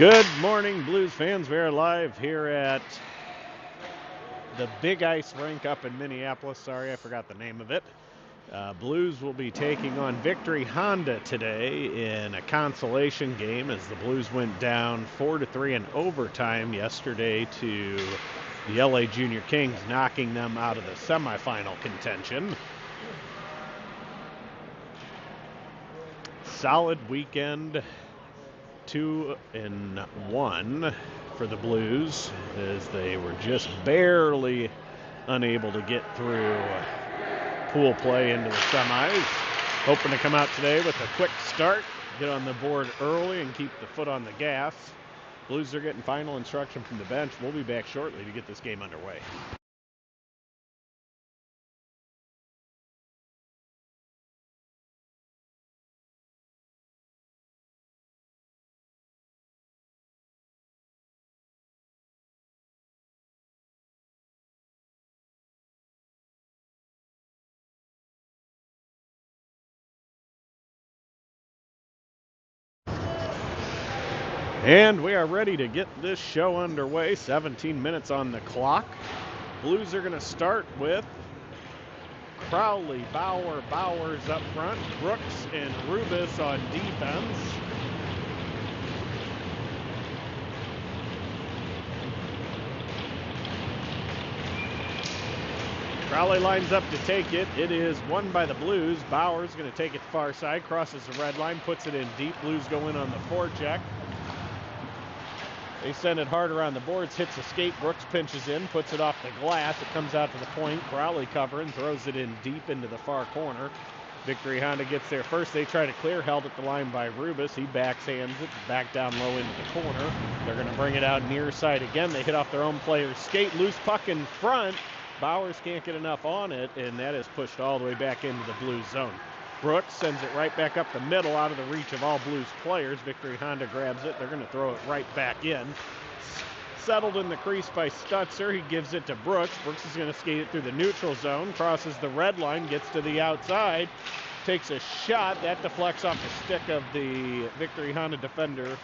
Good morning, Blues fans. We are live here at the Big Ice Rink up in Minneapolis. Sorry, I forgot the name of it. Blues will be taking on Victory Honda today in a consolation game as the Blues went down 4-3 in overtime yesterday to the LA Junior Kings, knocking them out of the semifinal contention. Solid weekend. 2-1 for the Blues as they were just barely unable to get through pool play into the semis. Hoping to come out today with a quick start, get on the board early and keep the foot on the gas. Blues are getting final instruction from the bench. We'll be back shortly to get this game underway. And we are ready to get this show underway. 17 minutes on the clock. Blues are going to start with Crowley, Bowers up front, Brooks and Rubis on defense. Crowley lines up to take it. It is won by the Blues. Bowers going to take it far side, crosses the red line, puts it in deep. Blues go in on the forecheck. They send it hard around the boards, hits the skate. Brooks pinches in, puts it off the glass. It comes out to the point. Crowley covering, throws it in deep into the far corner. Victory Honda gets there first. They try to clear, held at the line by Rubis. He backhands it, back down low into the corner. They're going to bring it out near side again. They hit off their own player's skate. Loose puck in front. Bowers can't get enough on it, and that is pushed all the way back into the Blues zone. Brooks sends it right back up the middle, out of the reach of all Blues players. Victory Honda grabs it. They're going to throw it right back in. Settled in the crease by Stutzer. He gives it to Brooks. Brooks is going to skate it through the neutral zone, crosses the red line, gets to the outside, takes a shot. That deflects off the stick of the Victory Honda defender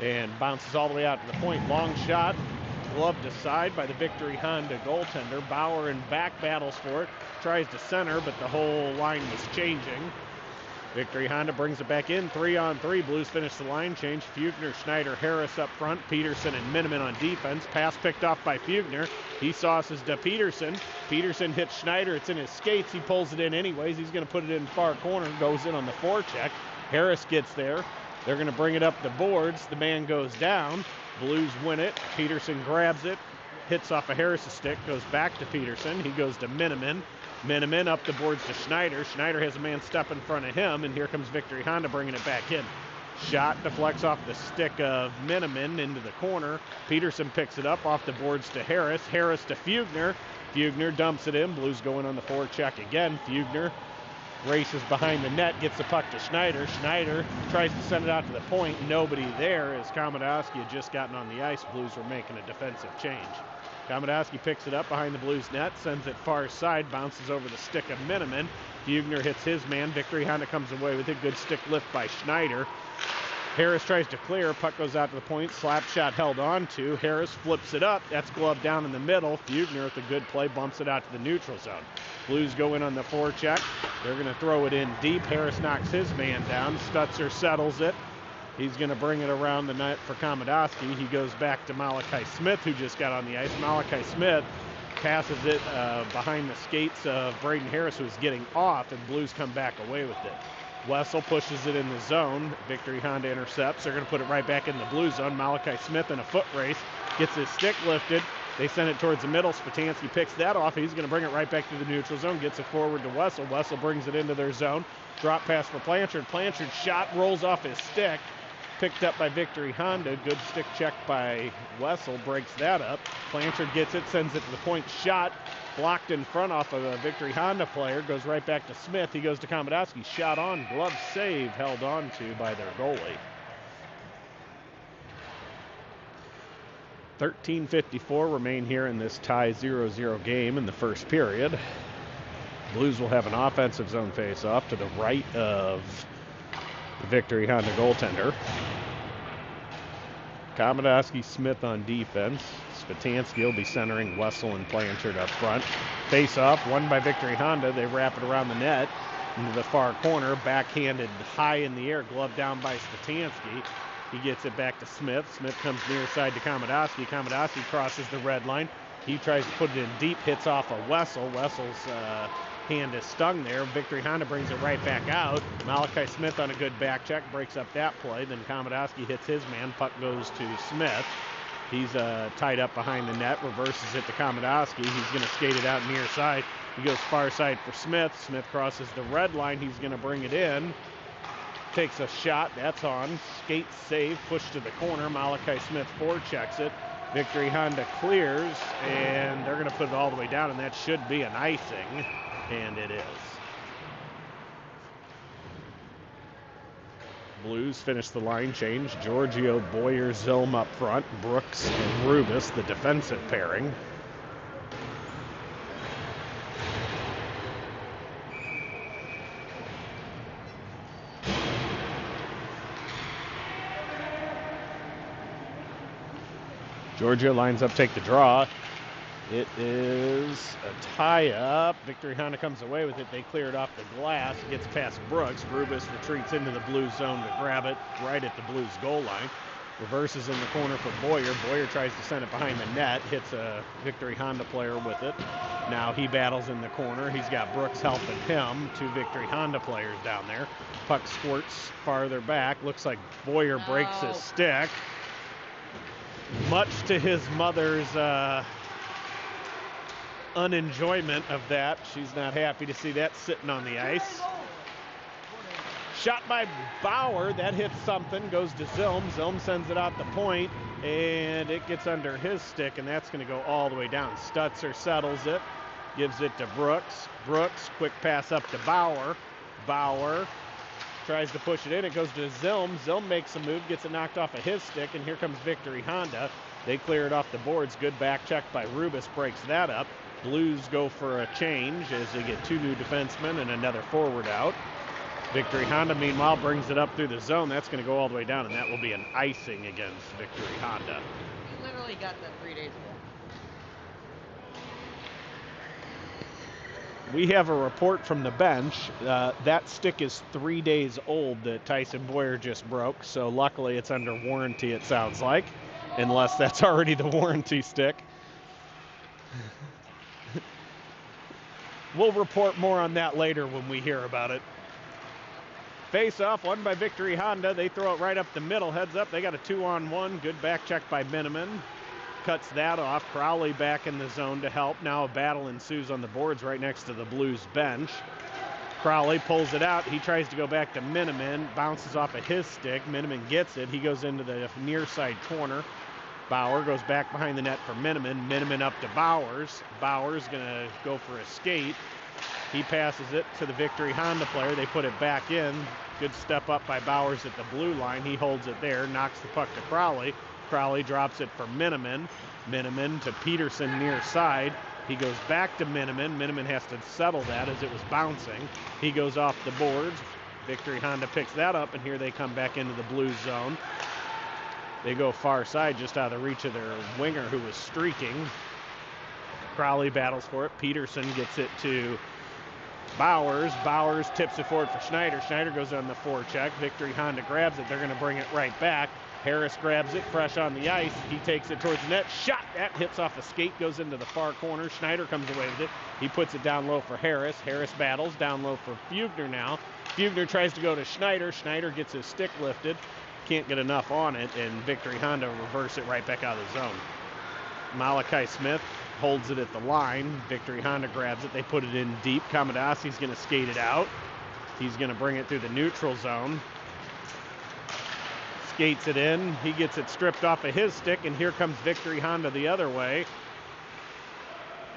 and bounces all the way out to the point. Long shot. Gloved aside by the Victory Honda goaltender. Bauer in back battles for it. Tries to center, but the whole line was changing. Victory Honda brings it back in. 3-on-3. Blues finish the line change. Fugner, Schneider, Harris up front. Peterson and Miniman on defense. Pass picked off by Fugner. He sauces to Peterson. Peterson hits Schneider. It's in his skates. He pulls it in anyways. He's going to put it in far corner. Goes in on the forecheck. Harris gets there. They're going to bring it up the boards. The man goes down. Blues win it. Peterson grabs it, hits off a Harris' stick, goes back to Peterson. He goes to Miniman. Miniman up the boards to Schneider. Schneider has a man step in front of him, and here comes Victory Honda bringing it back in. Shot deflects off the stick of Miniman into the corner. Peterson picks it up off the boards to Harris. Harris to Fugner. Fugner dumps it in. Blues going on the forecheck again. Fugner races behind the net, gets the puck to Schneider. Schneider tries to send it out to the point. Nobody there as Komodowski had just gotten on the ice. Blues were making a defensive change. Komodowski picks it up behind the Blues net, sends it far side, bounces over the stick of Miniman. Fugner hits his man. Victory Honda comes away with a good stick lift by Schneider. Harris tries to clear. Puck goes out to the point. Slap shot held on to. Harris flips it up. That's gloved down in the middle. Fugner with a good play bumps it out to the neutral zone. Blues go in on the forecheck. They're going to throw it in deep. Harris knocks his man down. Stutzer settles it. He's going to bring it around the net for Komodowski. He goes back to Malachi Smith, who just got on the ice. Malachi Smith passes it behind the skates of Braden Harris, who's getting off, and Blues come back away with it. Wessel pushes it in the zone. Victory Honda intercepts. They're going to put it right back in the Blue zone. Malachi Smith in a foot race gets his stick lifted. They send it towards the middle. Spatansky picks that off. He's going to bring it right back to the neutral zone. Gets it forward to Wessel. Wessel brings it into their zone. Drop pass for Blanchard. Blanchard shot rolls off his stick. Picked up by Victory Honda. Good stick check by Wessel. Breaks that up. Blanchard gets it. Sends it to the point. Shot. Blocked in front off of a Victory Honda player. Goes right back to Smith. He goes to Komodowski. Shot on. Glove save held on to by their goalie. 13:54 remain here in this tie 0-0 game in the first period. Blues will have an offensive zone face-off to the right of the Victory Honda goaltender. Komodowski Smith on defense. Spatansky will be centering Wessel and Blanchard up front. Face off, won by Victory Honda. They wrap it around the net into the far corner. Backhanded high in the air, glove down by Spatansky. He gets it back to Smith. Smith comes near side to Komodowski. Komodowski crosses the red line. He tries to put it in deep, hits off a Wessel. Wessel's hand is stung there. Victory Honda brings it right back out. Malachi Smith on a good back check breaks up that play. Then Komodowski hits his man. Puck goes to Smith. He's tied up behind the net. Reverses it to Komodowski. He's going to skate it out near side. He goes far side for Smith. Smith crosses the red line. He's going to bring it in. Takes a shot. That's on. Skate save. Push to the corner. Malachi Smith forechecks it. Victory Honda clears, and they're going to put it all the way down, and that should be an icing. And it is. Blues finish the line change. Giorgio, Boyer, Zilm up front. Brooks and Rubis, the defensive pairing. Giorgio lines up, take the draw. It is a tie-up. Victory Honda comes away with it. They clear it off the glass. It gets past Brooks. Rubis retreats into the Blues zone to grab it right at the Blues goal line. Reverses in the corner for Boyer. Boyer tries to send it behind the net. Hits a Victory Honda player with it. Now he battles in the corner. He's got Brooks helping him. Two Victory Honda players down there. Puck squirts farther back. Looks like Boyer breaks his stick. Much to his mother's unenjoyment of that. She's not happy to see that sitting on the ice. Shot by Bauer. That hits something. Goes to Zilm. Zilm sends it out the point, and it gets under his stick, and that's going to go all the way down. Stutzer settles it. Gives it to Brooks. Brooks, quick pass up to Bauer. Bauer tries to push it in. It goes to Zilm. Zilm makes a move, gets it knocked off of his stick, and here comes Victory Honda. They clear it off the boards. Good back check by Rubis breaks that up. Blues go for a change as they get two new defensemen and another forward out. Victory Honda, meanwhile, brings it up through the zone. That's going to go all the way down, and that will be an icing against Victory Honda. He literally got that 3 days ago. We have a report from the bench. That stick is 3 days old that Tyson Boyer just broke, so luckily it's under warranty, it sounds like, unless that's already the warranty stick. We'll report more on that later when we hear about it. Face off, won by Victory Honda. They throw it right up the middle. Heads up, they got a 2-on-1. Good back check by Miniman. Cuts that off. Crowley back in the zone to help. Now a battle ensues on the boards right next to the Blues bench. Crowley pulls it out. He tries to go back to Miniman. Bounces off of his stick. Miniman gets it. He goes into the near side corner. Bauer goes back behind the net for Miniman. Miniman up to Bowers. Bowers going to go for a skate. He passes it to the Victory Honda player. They put it back in. Good step up by Bowers at the blue line. He holds it there, knocks the puck to Crowley. Crowley drops it for Miniman. Miniman to Peterson near side. He goes back to Miniman. Miniman has to settle that as it was bouncing. He goes off the boards. Victory Honda picks that up, and here they come back into the Blues zone. They go far side, just out of the reach of their winger who was streaking. Crowley battles for it. Peterson gets it to Bowers. Bowers tips it forward for Schneider. Schneider goes on the forecheck. Victory Honda grabs it. They're going to bring it right back. Harris grabs it, fresh on the ice. He takes it towards the net. Shot! That hits off a skate, goes into the far corner. Schneider comes away with it. He puts it down low for Harris. Harris battles down low for Fugner now. Fugner tries to go to Schneider. Schneider gets his stick lifted. Can't get enough on it, and Victory Honda reverse it right back out of the zone. Malachi Smith holds it at the line. Victory Honda grabs it. They put it in deep. Komodowski's going to skate it out. He's going to bring it through the neutral zone. Skates it in. He gets it stripped off of his stick, and here comes Victory Honda the other way.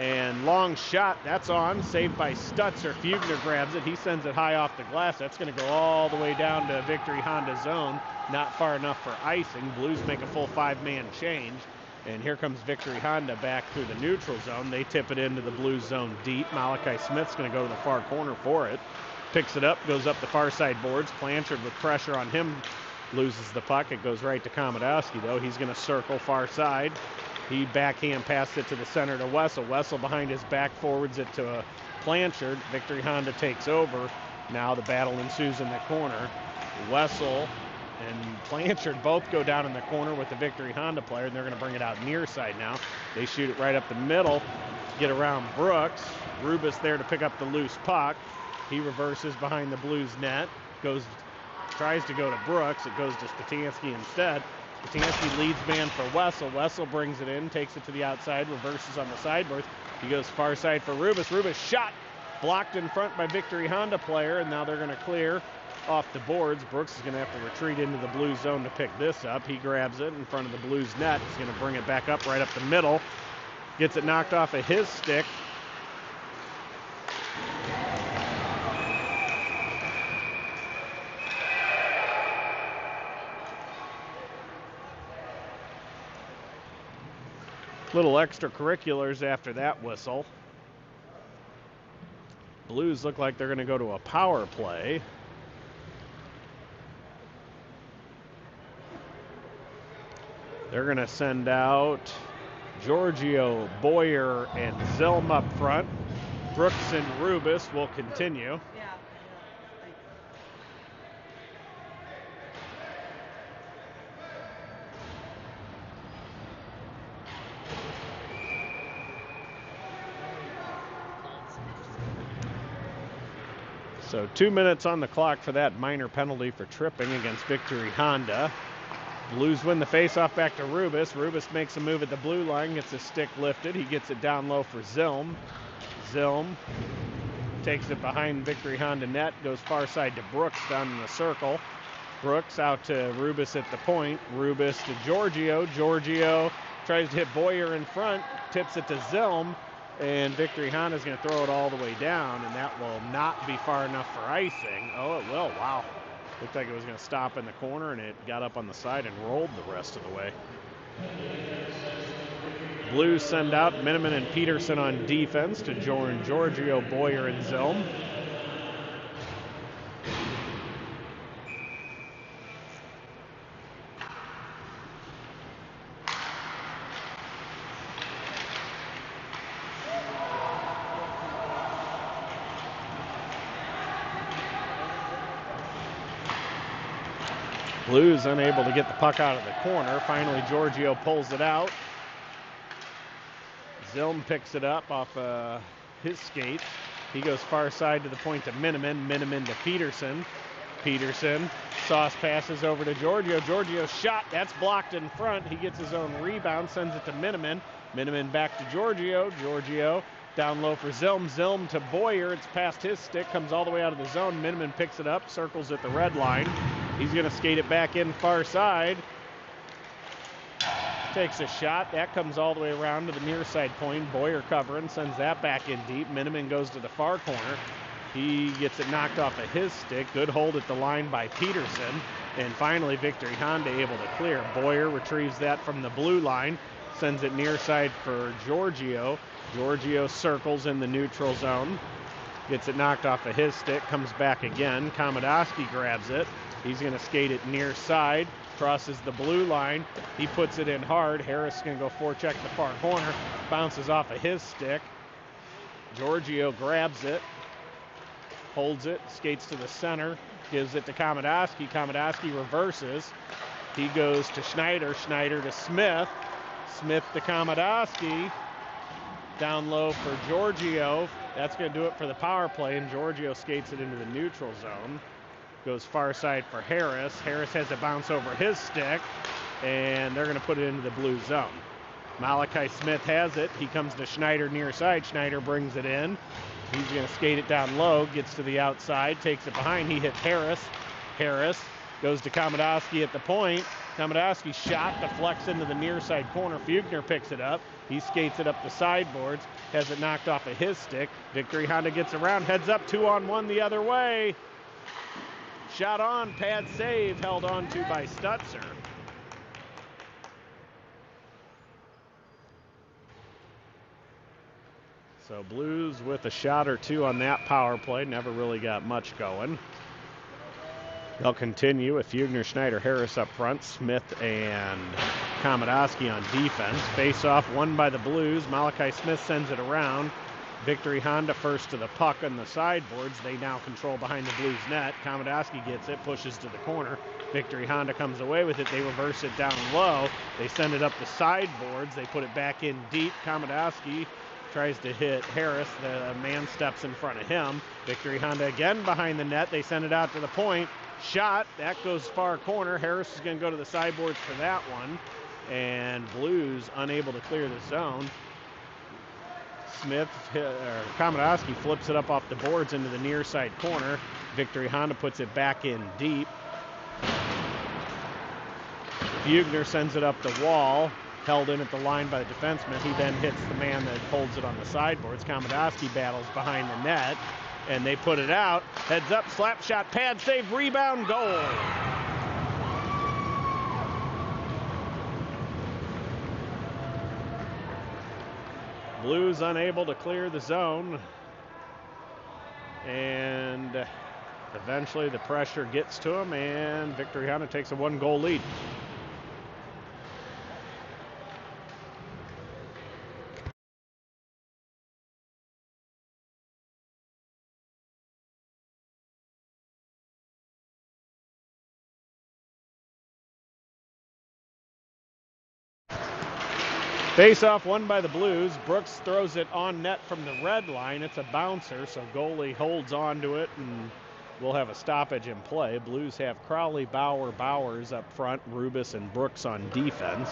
And long shot, that's on, saved by Stutzer. Fugner grabs it. He sends it high off the glass. That's going to go all the way down to Victory Honda zone. Not far enough for icing. Blues make a full 5-man change. And here comes Victory Honda back through the neutral zone. They tip it into the Blues zone deep. Malachi Smith's going to go to the far corner for it. Picks it up, goes up the far side boards. Blanchard with pressure on him loses the puck. It goes right to Komodowski, though. He's going to circle far side. He backhand passed it to the center to Wessel. Wessel behind his back forwards it to Blanchard. Victory Honda takes over. Now the battle ensues in the corner. Wessel and Blanchard both go down in the corner with the Victory Honda player, and they're going to bring it out near side now. They shoot it right up the middle, get around Brooks. Rubis there to pick up the loose puck. He reverses behind the Blues net, tries to go to Brooks. It goes to Spatansky instead. Spatansky leads man for Wessel. Wessel brings it in, takes it to the outside, reverses on the sideboards. He goes far side for Rubis. Rubis shot, blocked in front by Victory Honda player, and now they're going to clear off the boards. Brooks is going to have to retreat into the Blues zone to pick this up. He grabs it in front of the Blues net. He's going to bring it back up right up the middle. Gets it knocked off of his stick. Little extracurriculars after that whistle. Blues look like they're going to go to a power play. They're going to send out Giorgio, Boyer, and Zilm up front. Brooks and Rubis will continue. So 2 minutes on the clock for that minor penalty for tripping against Victory Honda. Blues win the faceoff back to Rubis. Rubis makes a move at the blue line, gets his stick lifted. He gets it down low for Zilm. Zilm takes it behind Victory Honda net, goes far side to Brooks down in the circle. Brooks out to Rubis at the point. Rubis to Giorgio. Giorgio tries to hit Boyer in front, tips it to Zilm. And Victory Honda is going to throw it all the way down, and that will not be far enough for icing. Oh, it will. Wow. Looked like it was going to stop in the corner, and it got up on the side and rolled the rest of the way. Blues send out Miniman and Peterson on defense to join Giorgio, Boyer, and Zilm. Blues unable to get the puck out of the corner. Finally, Giorgio pulls it out. Zilm picks it up off his skates. He goes far side to the point to Miniman. Miniman to Peterson. Peterson. Sauce passes over to Giorgio. Giorgio's shot. That's blocked in front. He gets his own rebound. Sends it to Miniman. Miniman back to Giorgio. Giorgio down low for Zilm. Zilm to Boyer. It's past his stick. Comes all the way out of the zone. Miniman picks it up. Circles at the red line. He's going to skate it back in far side. Takes a shot. That comes all the way around to the near side point. Boyer covering, sends that back in deep. Miniman goes to the far corner. He gets it knocked off of his stick. Good hold at the line by Peterson. And finally, Victory Honda able to clear. Boyer retrieves that from the blue line. Sends it near side for Giorgio. Giorgio circles in the neutral zone. Gets it knocked off of his stick. Comes back again. Komodowski grabs it. He's going to skate it near side, crosses the blue line. He puts it in hard. Harris is going to go forecheck the far corner, bounces off of his stick. Giorgio grabs it, holds it, skates to the center, gives it to Komodowski. Komodowski reverses. He goes to Schneider. Schneider to Smith. Smith to Komodowski. Down low for Giorgio. That's going to do it for the power play, and Giorgio skates it into the neutral zone. Goes far side for Harris. Harris has a bounce over his stick, and they're going to put it into the blue zone. Malachi Smith has it. He comes to Schneider near side. Schneider brings it in. He's going to skate it down low, gets to the outside, takes it behind. He hits Harris. Harris goes to Komodowski at the point. Komodowski shot, deflects into the near side corner. Fugner picks it up. He skates it up the sideboards, has it knocked off of his stick. Victory Honda gets around, heads up 2-on-1 the other way. Shot on, pad save, held on to by Stutzer. So Blues with a shot or two on that power play. Never really got much going. They'll continue with Fugner, Schneider, Harris up front, Smith and Komodowski on defense. Face-off won by the Blues. Malachi Smith sends it around. Victory Honda first to the puck on the sideboards. They now control behind the Blues net. Komodowski gets it, pushes to the corner. Victory Honda comes away with it. They reverse it down low. They send it up the sideboards. They put it back in deep. Komodowski tries to hit Harris. The man steps in front of him. Victory Honda again behind the net. They send it out to the point. Shot. That goes far corner. Harris is going to go to the sideboards for that one. And Blues unable to clear the zone. Komodowski flips it up off the boards into the near side corner. Victory Honda puts it back in deep. Fugner sends it up the wall, held in at the line by the defenseman. He then hits the man that holds it on the sideboards. Komodowski battles behind the net, and they put it out. Heads up, slap shot, pad save, rebound, goal. Blues unable to clear the zone, and eventually the pressure gets to them, and Victory Honda takes a 1-goal lead. Face-off won by the Blues. Brooks throws it on net from the red line. It's a bouncer, so goalie holds on to it, and we'll have a stoppage in play. Blues have Crowley, Bauer, Bowers up front, Rubis and Brooks on defense.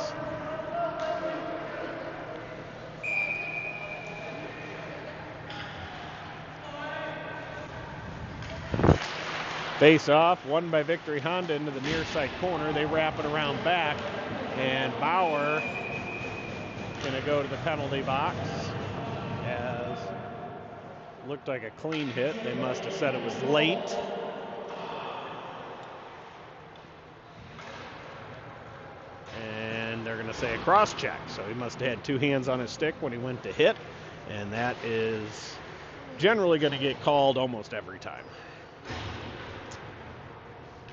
Face-off won by Victory Honda into the near side corner. They wrap it around back, and Bauer going to go to the penalty box, as looked like a clean hit. They must have said it was late. And they're going to say a cross check. So he must have had two hands on his stick when he went to hit, and that is generally going to get called almost every time.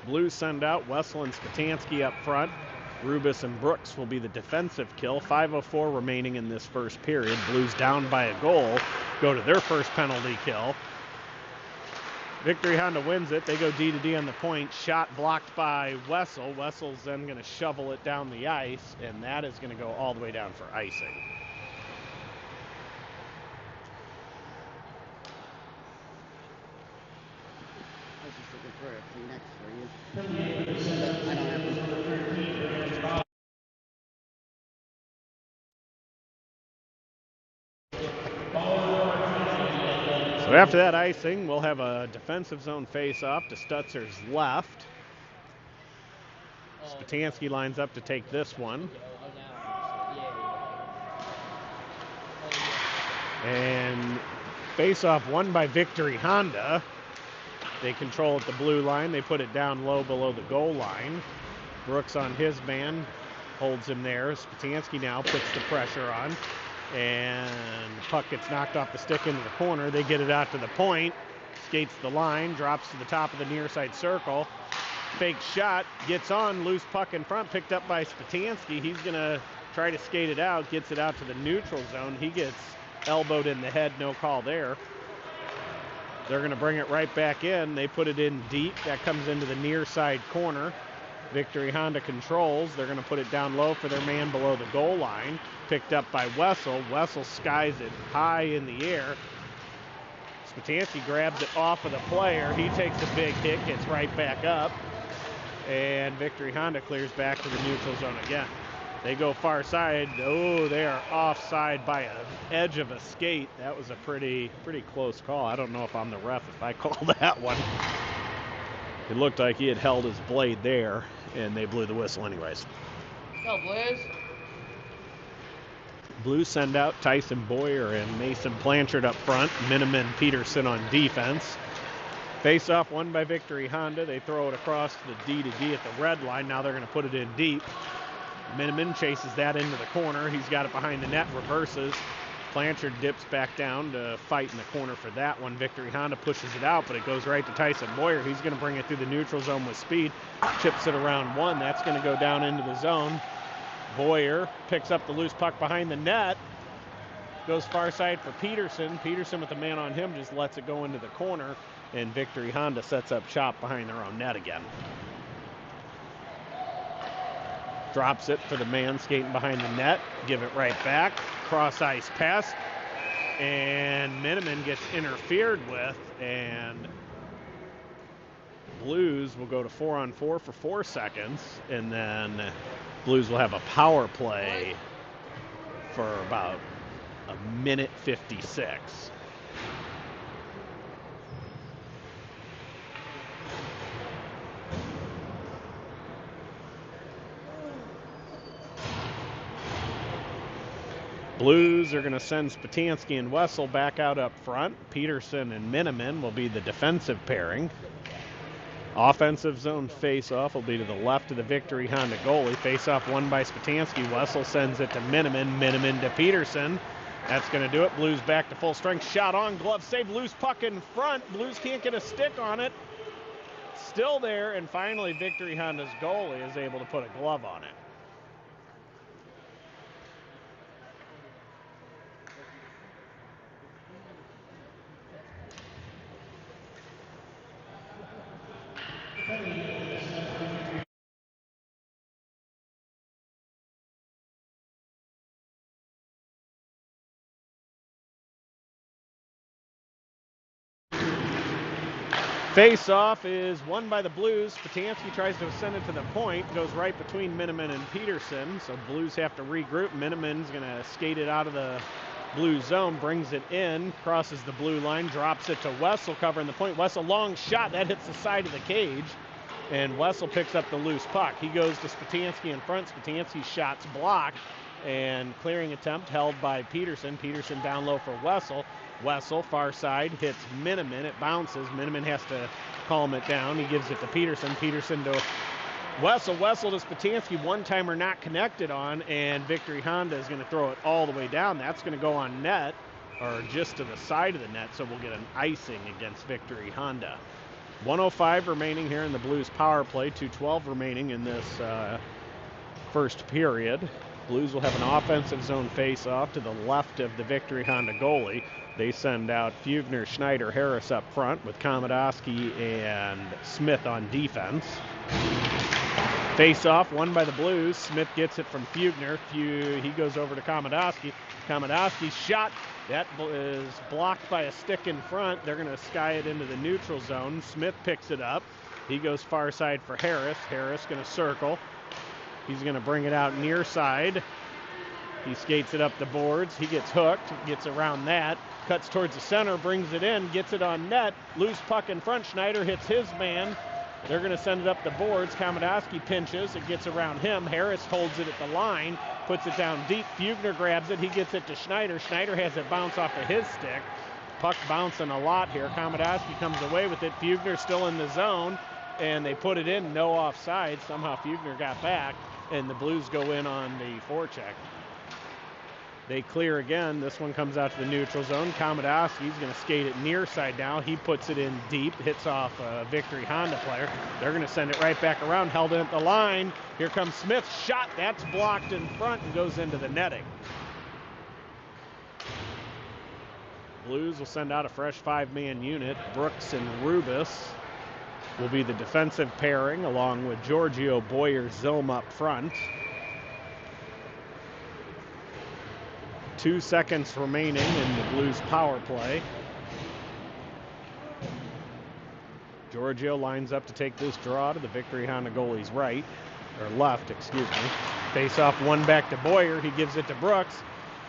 Blues send out Wessel and Spatansky up front. Rubis and Brooks will be the defensive kill. 5:04 remaining in this first period. Blues down by a goal, go to their first penalty kill. Victory Honda wins it. They go D-to-D on the point. Shot blocked by Wessel. Wessel's then going to shovel it down the ice, and that is going to go all the way down for icing. I was just looking for a Kleenex for you. I don't have one. So after that icing, we'll have a defensive zone face-off to Stutzer's left. Spatansky lines up to take this one. And face-off won by Victory Honda. They control at the blue line. They put it down low below the goal line. Brooks on his man, holds him there. Spatansky now puts the pressure on. And puck gets knocked off the stick into the corner. They get it out to the point. Skates the line, drops to the top of the near side circle. Fake shot, gets on, loose puck in front, picked up by Spatansky. He's going to try to skate it out, gets it out to the neutral zone. He gets elbowed in the head, no call there. They're going to bring it right back in. They put it in deep. That comes into the near side corner. Victory Honda controls. They're going to put it down low for their man below the goal line. Picked up by Wessel. Wessel skies it high in the air. Spatansky grabs it off of the player. He takes a big hit, gets right back up. And Victory Honda clears back to the neutral zone again. They go far side. Oh, they are offside by an edge of a skate. That was a pretty close call. I don't know if I'm the ref if I called that one. It looked like he had held his blade there, and they blew the whistle anyways. Go, Blues. Blues send out Tyson Boyer and Mason Blanchard up front. Miniman Peterson on defense. Face-off won by Victory Honda. They throw it across the D-to-D at the red line. Now they're going to put it in deep. Miniman chases that into the corner. He's got it behind the net, reverses. Blanchard dips back down to fight in the corner for that one. Victory Honda pushes it out, but it goes right to Tyson Boyer. He's going to bring it through the neutral zone with speed. Chips it around one. That's going to go down into the zone. Boyer picks up the loose puck behind the net. Goes far side for Peterson. Peterson with the man on him just lets it go into the corner. And Victory Honda sets up shop behind their own net again. Drops it for the man skating behind the net. Give it right back. Cross ice pass. And Miniman gets interfered with. And Blues will go to 4-on-4 for 4 seconds. And then Blues will have a power play for about a minute 56. Blues are going to send Spatansky and Wessel back out up front. Peterson and Miniman will be the defensive pairing. Offensive zone face-off will be to the left of the Victory Honda goalie. Face-off won by Spatansky. Wessel sends it to Miniman. Miniman to Peterson. That's going to do it. Blues back to full strength. Shot on. Glove save. Loose puck in front. Blues can't get a stick on it. Still there. And finally, Victory Honda's goalie is able to put a glove on it. Face-off is won by the Blues. Spatansky tries to send it to the point. Goes right between Miniman and Peterson. So Blues have to regroup. Miniman's going to skate it out of the Blue zone. Brings it in. Crosses the blue line. Drops it to Wessel covering the point. Wessel long shot. That hits the side of the cage. And Wessel picks up the loose puck. He goes to Spatansky in front. Spatansky's shot's blocked. And clearing attempt held by Peterson. Peterson down low for Wessel. Wessel, far side, hits Miniman. It bounces. Miniman has to calm it down. He gives it to Peterson. Peterson to Wessel. Wessel to Spatansky. One-timer not connected on, and Victory Honda is going to throw it all the way down. That's going to go on net, or just to the side of the net, so we'll get an icing against Victory Honda. 1:05 remaining here in the Blues power play. 2:12 remaining in this first period. Blues will have an offensive zone face-off to the left of the Victory Honda goalie. They send out Fugner, Schneider, Harris up front with Komodowski and Smith on defense. Face-off won by the Blues. Smith gets it from Fugner. He goes over to Komodowski. Komodowski's shot. That is blocked by a stick in front. They're going to sky it into the neutral zone. Smith picks it up. He goes far side for Harris. Harris going to circle. He's going to bring it out near side. He skates it up the boards. He gets hooked, gets around that, cuts towards the center, brings it in, gets it on net. Loose puck in front. Schneider hits his man. They're going to send it up the boards. Komodowski pinches. It gets around him. Harris holds it at the line, puts it down deep. Fugner grabs it. He gets it to Schneider. Schneider has it bounce off of his stick. Puck bouncing a lot here. Komodowski comes away with it. Fugner still in the zone, and they put it in. No offside. Somehow Fugner got back, and the Blues go in on the forecheck. They clear again. This one comes out to the neutral zone. Komodowski's going to skate it near side now. He puts it in deep, hits off a Victory Honda player. They're going to send it right back around, held in at the line. Here comes Smith's shot. That's blocked in front and goes into the netting. Blues will send out a fresh 5-man unit. Brooks and Rubis will be the defensive pairing, along with Giorgio, Boyer, Zilm up front. 2 seconds remaining in the Blues power play. Giorgio lines up to take this draw to the Victory Honda goalie's right, or left, excuse me. Face off one back to Boyer. He gives it to Brooks.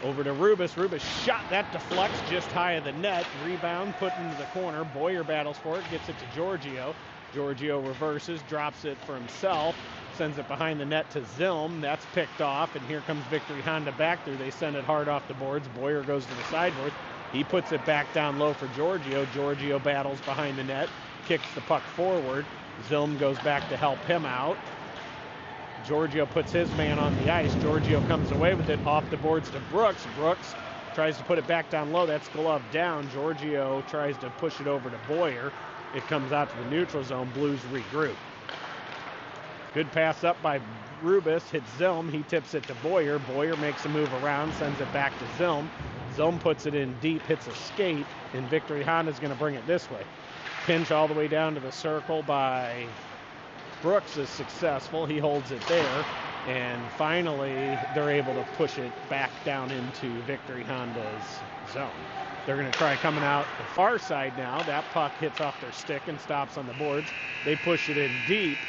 Over to Rubis. Rubis shot. That deflects just high of the net. Rebound put into the corner. Boyer battles for it. Gets it to Giorgio. Giorgio reverses. Drops it for himself. Sends it behind the net to Zilm. That's picked off, and here comes Victory Honda back through. They send it hard off the boards. Boyer goes to the sideboard. He puts it back down low for Giorgio. Giorgio battles behind the net, kicks the puck forward. Zilm goes back to help him out. Giorgio puts his man on the ice. Giorgio comes away with it off the boards to Brooks. Brooks tries to put it back down low. That's glove down. Giorgio tries to push it over to Boyer. It comes out to the neutral zone. Blues regroup. Good pass up by Rubis. Hits Zilm. He tips it to Boyer. Boyer makes a move around, sends it back to Zilm. Zilm puts it in deep, hits a skate, and Victory Honda's going to bring it this way. Pinch all the way down to the circle by Brooks is successful. He holds it there. And finally, they're able to push it back down into Victory Honda's zone. They're going to try coming out the far side now. That puck hits off their stick and stops on the boards. They push it in deep,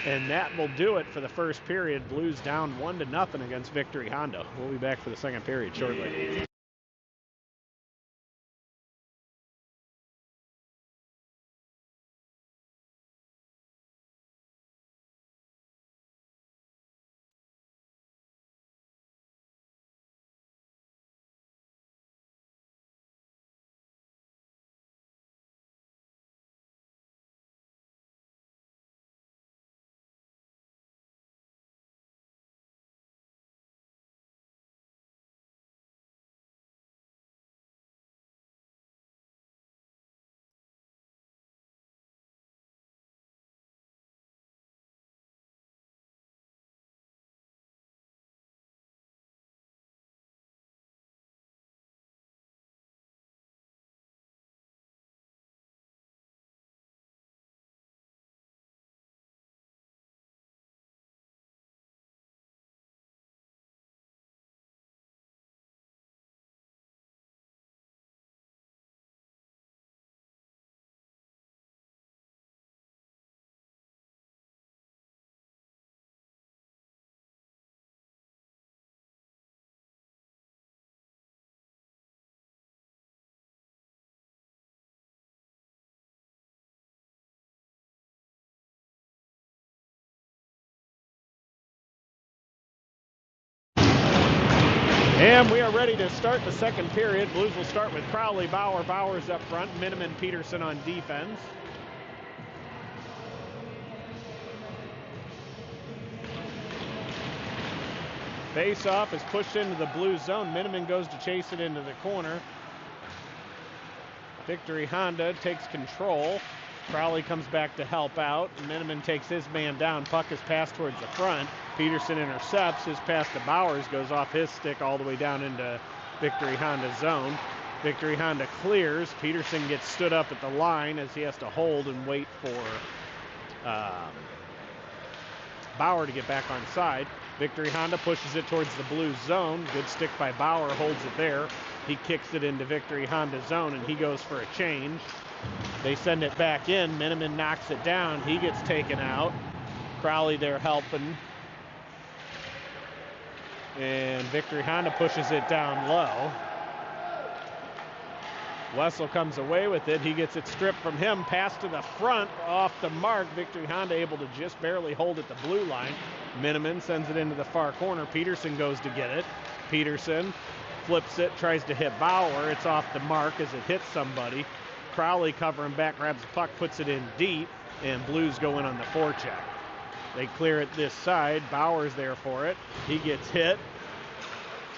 and that will do it for the first period. Blues down 1-0 against Victory Honda. We'll be back for the second period shortly. And we are ready to start the second period. Blues will start with Crowley, Bauer. Bauer's up front. Miniman, Peterson on defense. Face-off is pushed into the Blues zone. Miniman goes to chase it into the corner. Victory Honda takes control. Crowley comes back to help out. Miniman takes his man down. Puck is passed towards the front. Peterson intercepts. His pass to Bowers goes off his stick all the way down into Victory Honda's zone. Victory Honda clears. Peterson gets stood up at the line as he has to hold and wait for Bauer to get back on side. Victory Honda pushes it towards the Blues zone. Good stick by Bauer, holds it there. He kicks it into Victory Honda's zone, and he goes for a change. They send it back in. Miniman knocks it down. He gets taken out. Crowley there helping. And Victory Honda pushes it down low. Wessel comes away with it. He gets it stripped from him. Pass to the front off the mark. Victory Honda able to just barely hold at the blue line. Miniman sends it into the far corner. Peterson goes to get it. Peterson flips it, tries to hit Bauer. It's off the mark as it hits somebody. Crowley covering back, grabs the puck, puts it in deep, and Blues go in on the forecheck. They clear it this side. Bauer's there for it. He gets hit.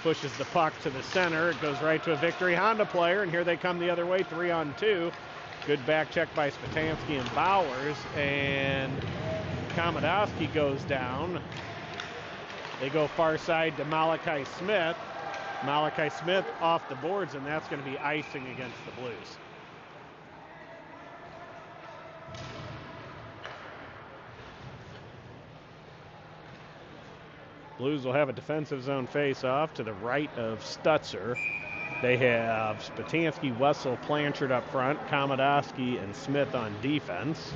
Pushes the puck to the center. It goes right to a Victory Honda player, and here they come the other way, 3-on-2. Good back check by Spatansky and Bowers, and Komodowski goes down. They go far side to Malachi Smith. Malachi Smith off the boards, and that's going to be icing against the Blues. Blues will have a defensive zone face-off to the right of Stutzer. They have Spatansky, Wessel, Blanchard up front, Komodowski, and Smith on defense.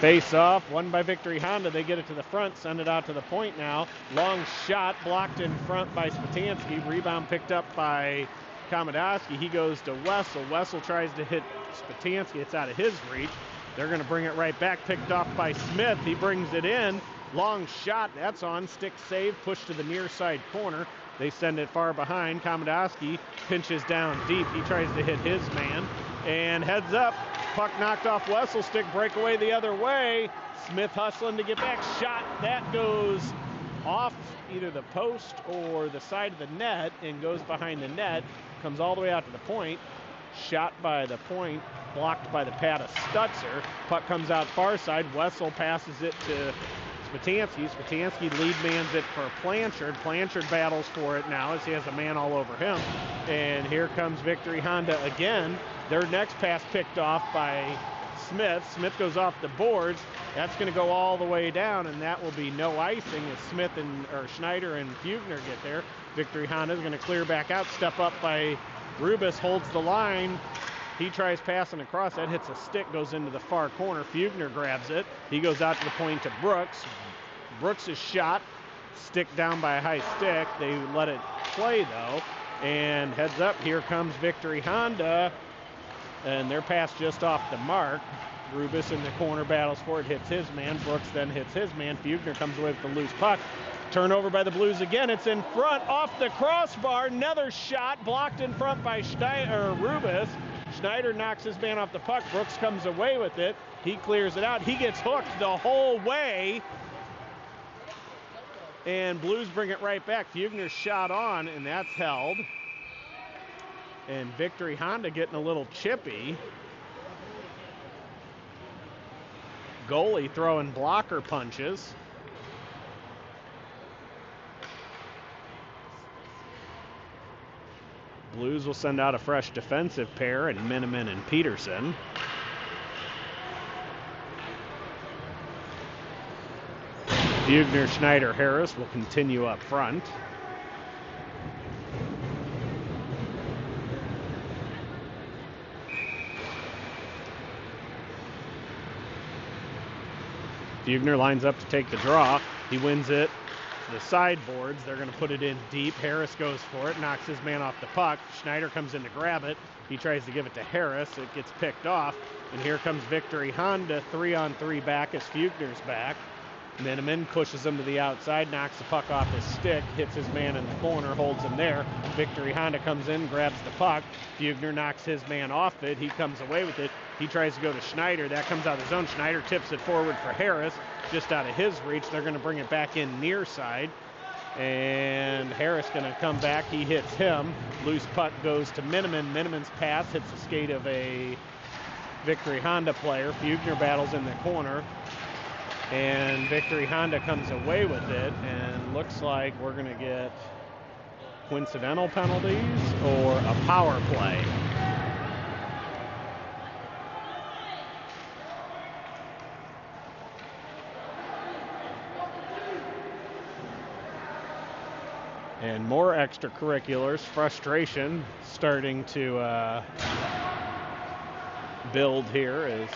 Face-off, won by Victory Honda. They get it to the front, send it out to the point now. Long shot blocked in front by Spatansky. Rebound picked up by Komodowski. He goes to Wessel. Wessel tries to hit Spatansky. It's out of his reach. They're going to bring it right back. Picked off by Smith. He brings it in. Long shot. That's on. Stick save. Push to the near side corner. They send it far behind. Komodowski pinches down deep. He tries to hit his man. And heads up. Puck knocked off Wessel, stick breakaway the other way. Smith hustling to get back, shot, that goes off either the post or the side of the net and goes behind the net, comes all the way out to the point, shot by the point, blocked by the pad of Stutzer. Puck comes out far side, Wessel passes it to Spatansky. Spatansky lead mans it for Blanchard. Blanchard battles for it now as he has a man all over him. And here comes Victory Honda again. Their next pass picked off by Smith. Smith goes off the boards. That's going to go all the way down, and that will be no icing as Smith or Schneider and Fugner get there. Victory Honda is going to clear back out. Step up by Rubis, holds the line. He tries passing across. That hits a stick, goes into the far corner. Fugner grabs it. He goes out to the point to Brooks. Brooks is shot. Stick down by a high stick. They let it play, though. And heads up, here comes Victory Honda. And their pass just off the mark. Rubis in the corner battles for it, hits his man. Brooks then hits his man. Fugner comes away with the loose puck. Turnover by the Blues again. It's in front, off the crossbar. Another shot blocked in front by Rubis. Schneider knocks his man off the puck. Brooks comes away with it. He clears it out. He gets hooked the whole way. And Blues bring it right back. Fugner's shot on, and that's held. And Victory Honda getting a little chippy. Goalie throwing blocker punches. Blues will send out a fresh defensive pair in Miniman and Peterson. Fugner, Schneider, Harris will continue up front. Fugner lines up to take the draw. He wins it. The sideboards, they're going to put it in deep. Harris goes for it, knocks his man off the puck. Schneider comes in to grab it. He tries to give it to Harris. It gets picked off. And here comes Victory Honda, 3-on-3 back as Fugner's back. Miniman pushes him to the outside, knocks the puck off his stick, hits his man in the corner, holds him there. Victory Honda comes in, grabs the puck. Fugner knocks his man off it. He comes away with it. He tries to go to Schneider. That comes out of the zone. Schneider tips it forward for Harris, just out of his reach. They're going to bring it back in near side. And Harris going to come back. He hits him. Loose puck goes to Miniman. Miniman's pass hits the skate of a Victory Honda player. Fugner battles in the corner. And Victory Honda comes away with it, and looks like we're going to get coincidental penalties or a power play. And more extracurriculars, frustration starting to build here as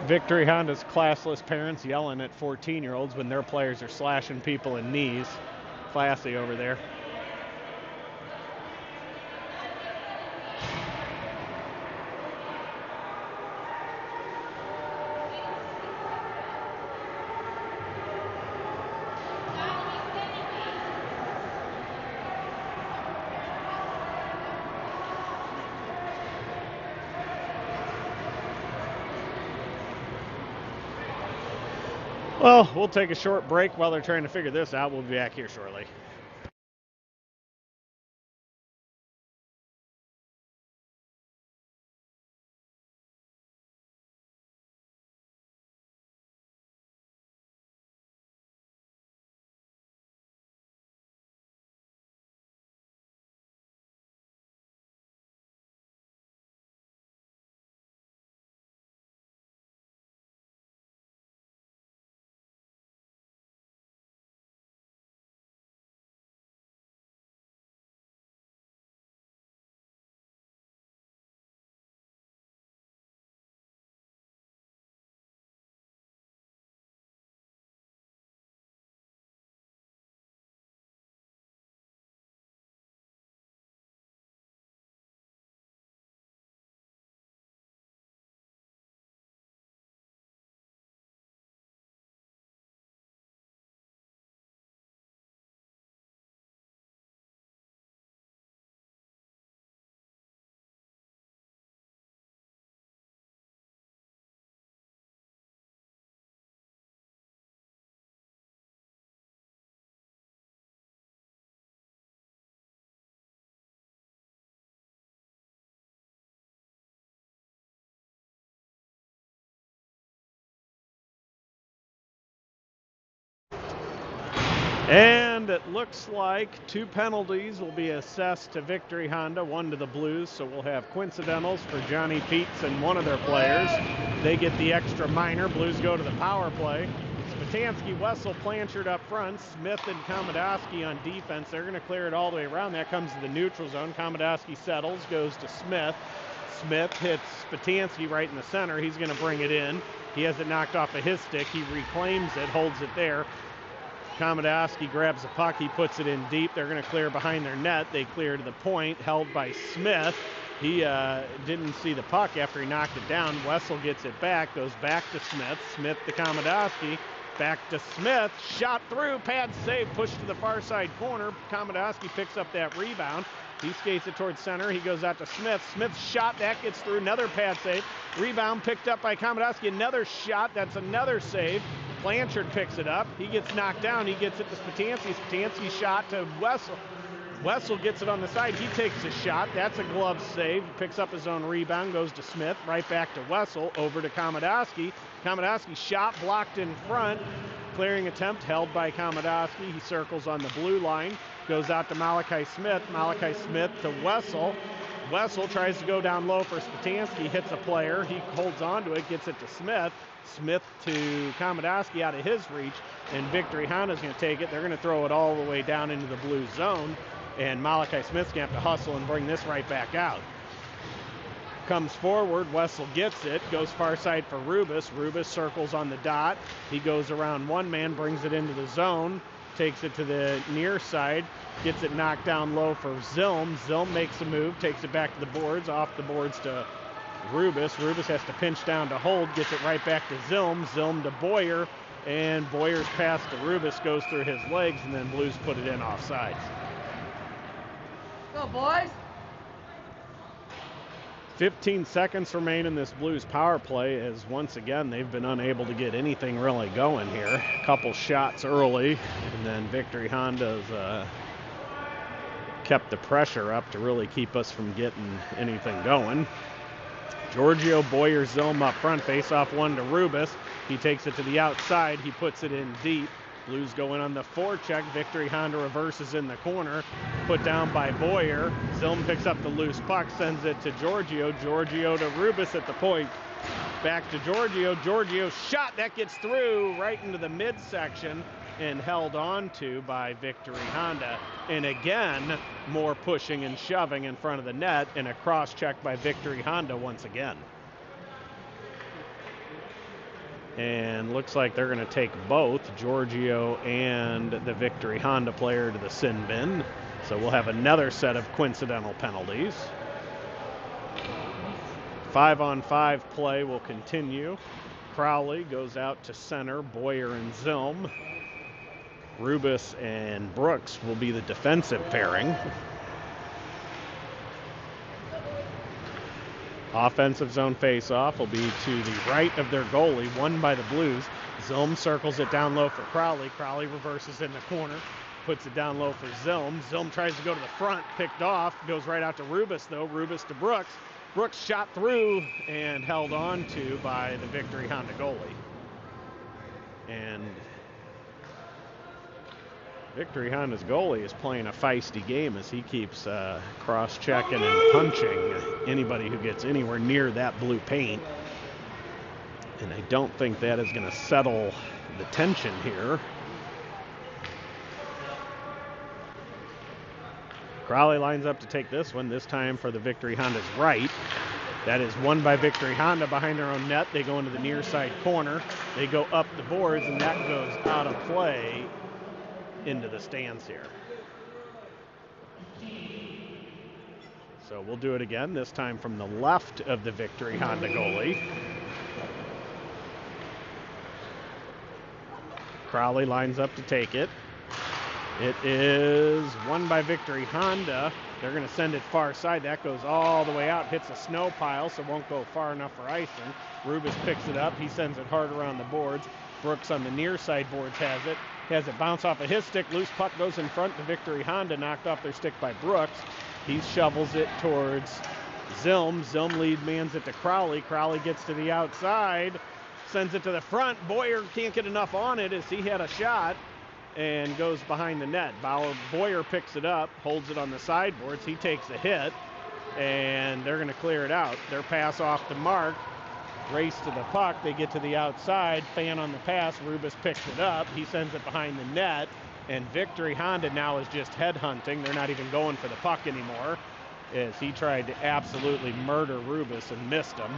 Victory Honda's classless parents yelling at 14-year-olds when their players are slashing people in knees. Classy over there. Well, we'll take a short break while they're trying to figure this out. We'll be back here shortly. And it looks like 2 penalties will be assessed to Victory Honda, 1 to the Blues. So we'll have coincidentals for Johnny Peets and one of their players. They get the extra minor. Blues go to the power play. Spatansky, Wessel, Blanchard up front. Smith and Komodowski on defense. They're going to clear it all the way around. That comes to the neutral zone. Komodowski settles, goes to Smith. Smith hits Spatansky right in the center. He's going to bring it in. He has it knocked off of his stick. He reclaims it, holds it there. Komodowski grabs the puck. He puts it in deep. They're going to clear behind their net. They clear to the point, held by Smith. He didn't see the puck after he knocked it down. Wessel gets it back, goes back to Smith. Smith to Komodowski. Back to Smith, shot through, pad save, pushed to the far side corner. Komodowski picks up that rebound. He skates it towards center. He goes out to Smith. Smith's shot, that gets through, another pad save. Rebound picked up by Komodowski, another shot, that's another save. Blanchard picks it up. He gets knocked down. He gets it to Spatansky. Spatansky shot to Wessel. Wessel gets it on the side. He takes a shot. That's a glove save. Picks up his own rebound. Goes to Smith. Right back to Wessel. Over to Komodowski. Komodowski shot blocked in front. Clearing attempt held by Komodowski. He circles on the blue line. Goes out to Malachi Smith. Malachi Smith to Wessel. Wessel tries to go down low for Spatansky. Hits a player. He holds on to it. Gets it to Smith. Smith to Komodowski out of his reach. And Victory Honda's going to take it. They're going to throw it all the way down into the blue zone. And Malachi Smith's going to have to hustle and bring this right back out. Comes forward, Wessel gets it, goes far side for Rubis. Rubis circles on the dot. He goes around one man, brings it into the zone, takes it to the near side, gets it knocked down low for Zilm. Zilm makes a move, takes it back to the boards, off the boards to Rubis. Rubis has to pinch down to hold, gets it right back to Zilm. Zilm to Boyer, and Boyer's pass to Rubis goes through his legs, and then Blues put it in offsides. Go, boys! 15 seconds remain in this Blues power play, as once again they've been unable to get anything really going here. A couple shots early, and then Victory Honda's kept the pressure up to really keep us from getting anything going. Giorgio, Boyer, Zilm up front, face off one to Rubis. He takes it to the outside, he puts it in deep. Blues go in on the forecheck. Victory Honda reverses in the corner. Put down by Boyer. Zilm picks up the loose puck, sends it to Giorgio. Giorgio to Rubis at the point. Back to Giorgio. Giorgio's shot, that gets through right into the midsection and held on to by Victory Honda. And again, more pushing and shoving in front of the net, and a cross check by Victory Honda once again. And looks like they're going to take both Giorgio and the Victory Honda player to the sin bin. So we'll have another set of coincidental penalties. 5-on-5 play will continue. Crowley goes out to center. Boyer and Zilm. Rubis and Brooks will be the defensive pairing. Offensive zone face-off will be to the right of their goalie, won by the Blues. Zilm circles it down low for Crowley. Crowley reverses in the corner, puts it down low for Zilm. Zilm tries to go to the front, picked off, goes right out to Rubis though. Rubis to Brooks. Brooks shot through and held on to by the Victory Honda goalie. And Victory Honda's goalie is playing a feisty game as he keeps cross-checking and punching anybody who gets anywhere near that blue paint. And I don't think that is going to settle the tension here. Crowley lines up to take this one, this time for the Victory Honda's right. That is won by Victory Honda behind their own net. They go into the near side corner. They go up the boards, and that goes out of play into the stands here. So we'll do it again, this time from the left of the Victory Honda goalie. Crowley lines up to take it. It is won by Victory Honda. They're going to send it far side. That goes all the way out, hits a snow pile, so won't go far enough for icing. Rubis picks it up. He sends it hard around the boards. Brooks on the near side boards has it bounce off of his stick. Loose puck goes in front to Victory Honda, knocked off their stick by Brooks. He shovels it towards Zilm. Zilm lead mans it to Crowley. Crowley gets to the outside, sends it to the front. Boyer can't get enough on it as he had a shot. and goes behind the net. Boyer picks it up, holds it on the sideboards. He takes a hit, and they're going to clear it out. Their pass off to Mark. Race to the puck. They get to the outside. Fan on the pass. Rubis picks it up. He sends it behind the net. And Victory Honda now is just headhunting. They're not even going for the puck anymore, as he tried to absolutely murder Rubis and missed him.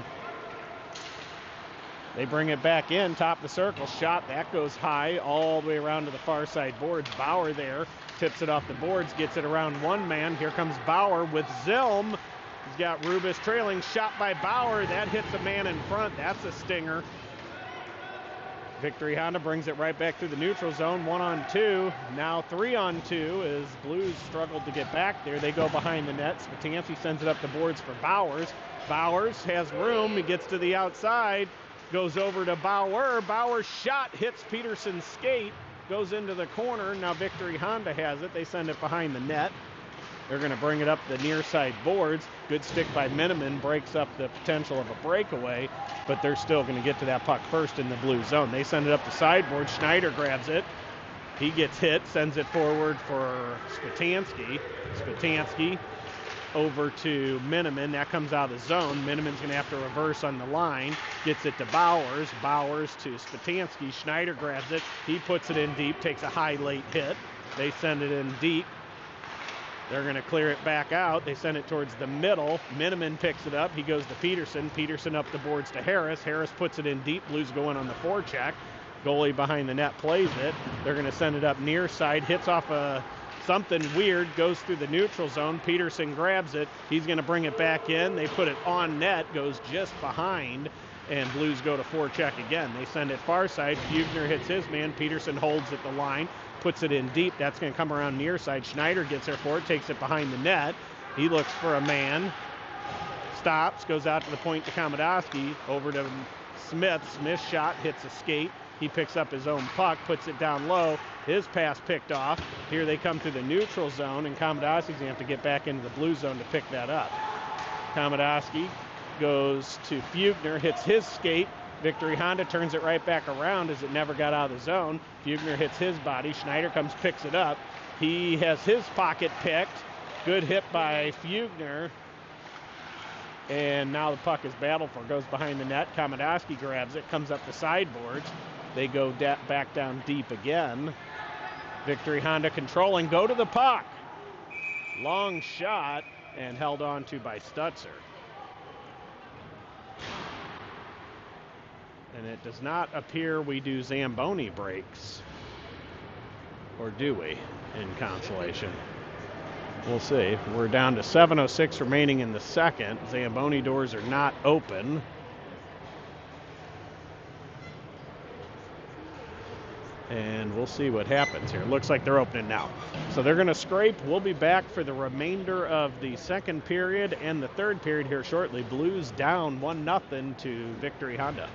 They bring it back in, top of the circle, shot, that goes high all the way around to the far side boards. Bauer there, tips it off the boards, gets it around one man. Here comes Bauer with Zilm. He's got Rubis trailing, shot by Bauer. That hits a man in front, that's a stinger. Victory Honda brings it right back through the neutral zone, 1-on-2. Now 3-on-2 as Blues struggled to get back there. They go behind the net. Spatanski sends it up the boards for Bowers. Bowers has room, he gets to the outside. Goes over to Bauer. Bauer's shot hits Peterson's skate, goes into the corner. Now Victory Honda has it. They send it behind the net. They're going to bring it up the near side boards. Good stick by Miniman, breaks up the potential of a breakaway, but they're still going to get to that puck first in the blue zone. They send it up the sideboard. Schneider grabs it. He gets hit, sends it forward for Spatanski. Spatanski over to Miniman. That comes out of the zone. Miniman's going to have to reverse on the line. Gets it to Bowers. Bowers to Spatanski. Schneider grabs it. He puts it in deep, takes a high late hit. They send it in deep. They're going to clear it back out. They send it towards the middle. Miniman picks it up. He goes to Peterson. Peterson up the boards to Harris. Harris puts it in deep. Blues go in on the forecheck. Goalie behind the net plays it. They're going to send it up near side. Hits off something weird. Goes through the neutral zone. Peterson grabs it. He's going to bring it back in. They put it on net. Goes just behind. And Blues go to forecheck again. They send it far side. Fugner hits his man. Peterson holds at the line. Puts it in deep. That's going to come around near side. Schneider gets there for it. Takes it behind the net. He looks for a man. Stops. Goes out to the point to Komodowski. Over to Smith. Smith's shot hits a skate. He picks up his own puck. Puts it down low. His pass picked off. Here they come through the neutral zone. And Komodowski's going to have to get back into the blue zone to pick that up. Komodowski goes to Fugner. Hits his skate. Victory Honda turns it right back around as it never got out of the zone. Fugner hits his body. Schneider comes, picks it up. He has his pocket picked. Good hit by Fugner. And now the puck is battled for. Goes behind the net. Komodowski grabs it. Comes up the sideboards. They go back down deep again. Victory Honda controlling. Go to the puck. Long shot and held on to by Stutzer. And it does not appear we do Zamboni breaks. Or do we in consolation? We'll see. We're down to 7:06 remaining in the second. Zamboni doors are not open. And we'll see what happens here. Looks like they're opening now. So they're going to scrape. We'll be back for the remainder of the second period and the third period here shortly. Blues down 1-0 to Victory Honda.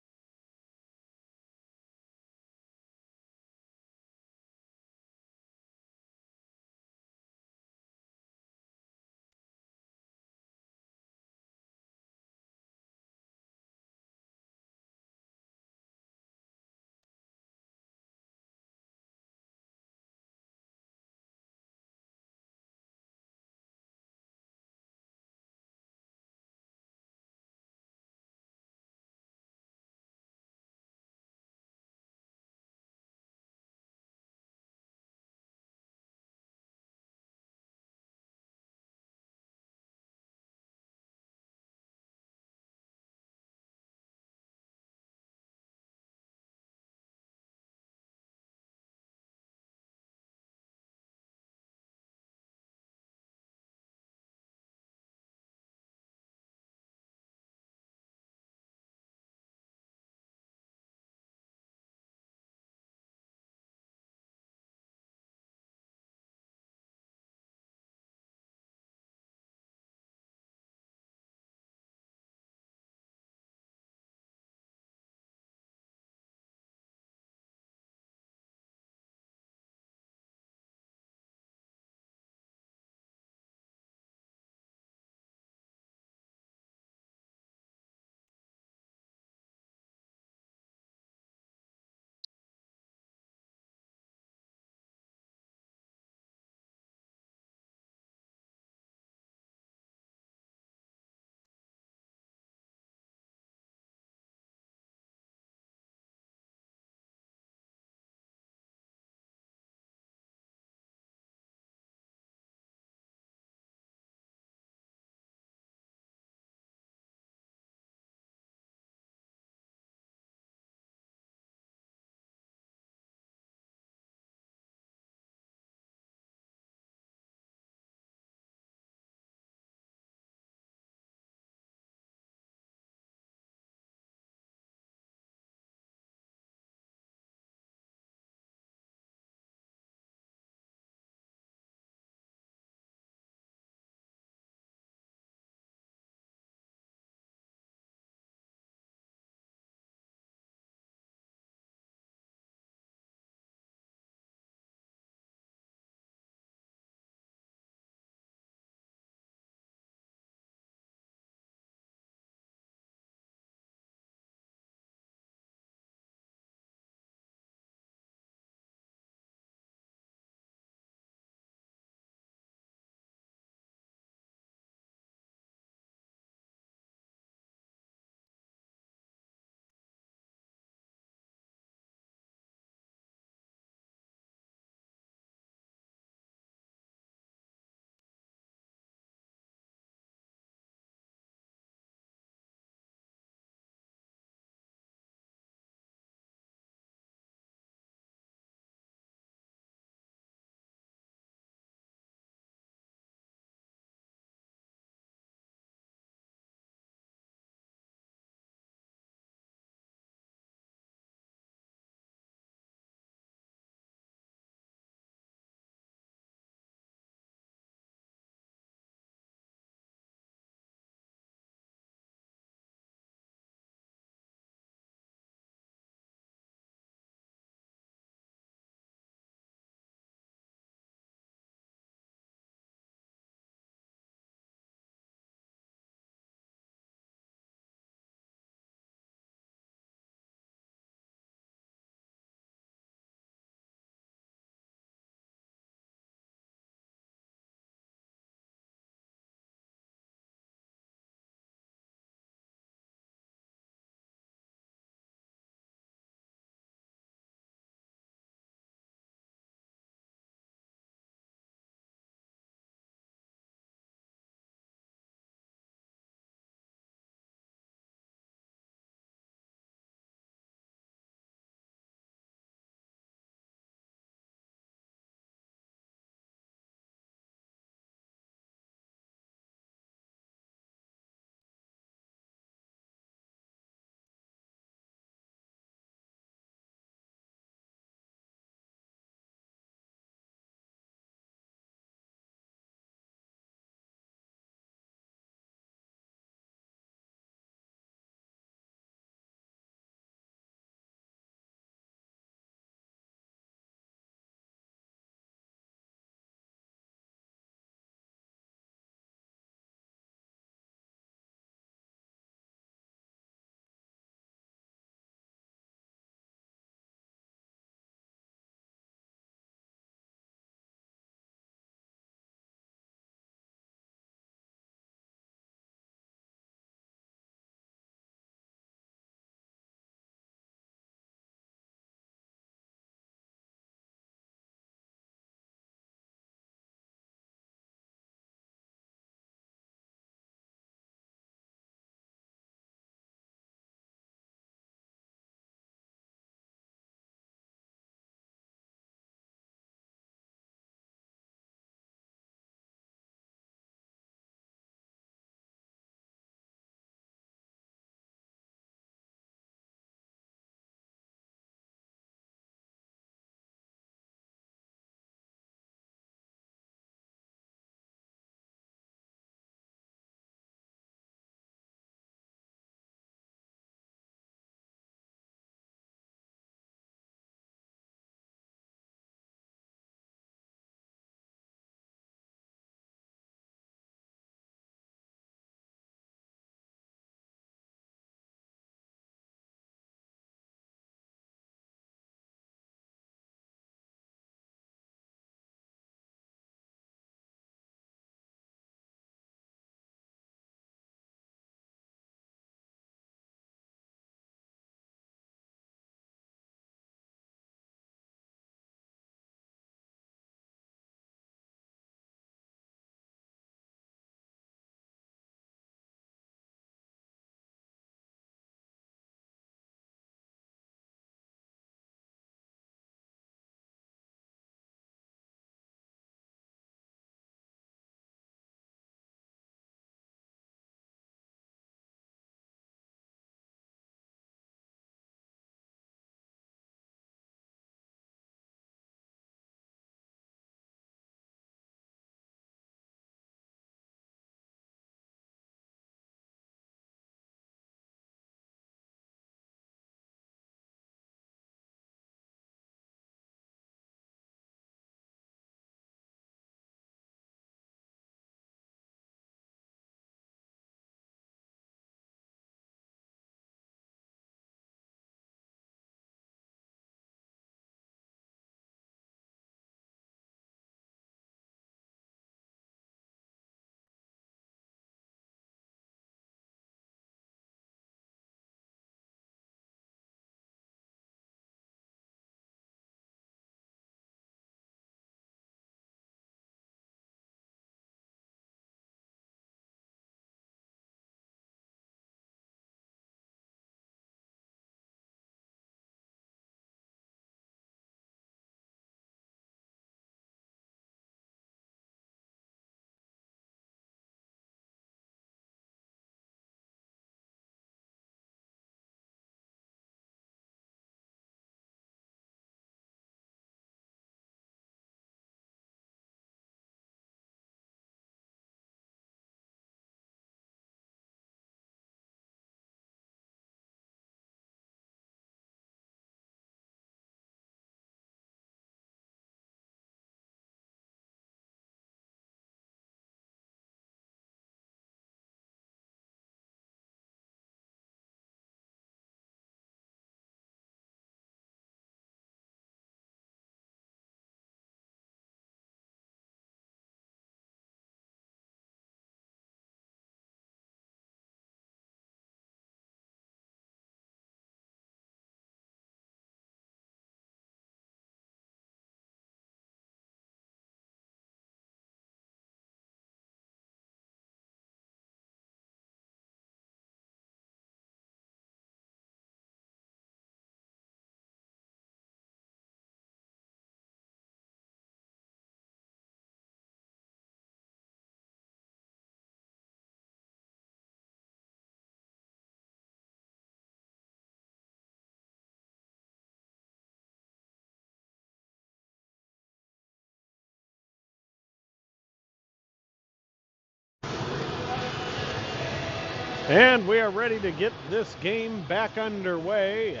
And we are ready to get this game back underway.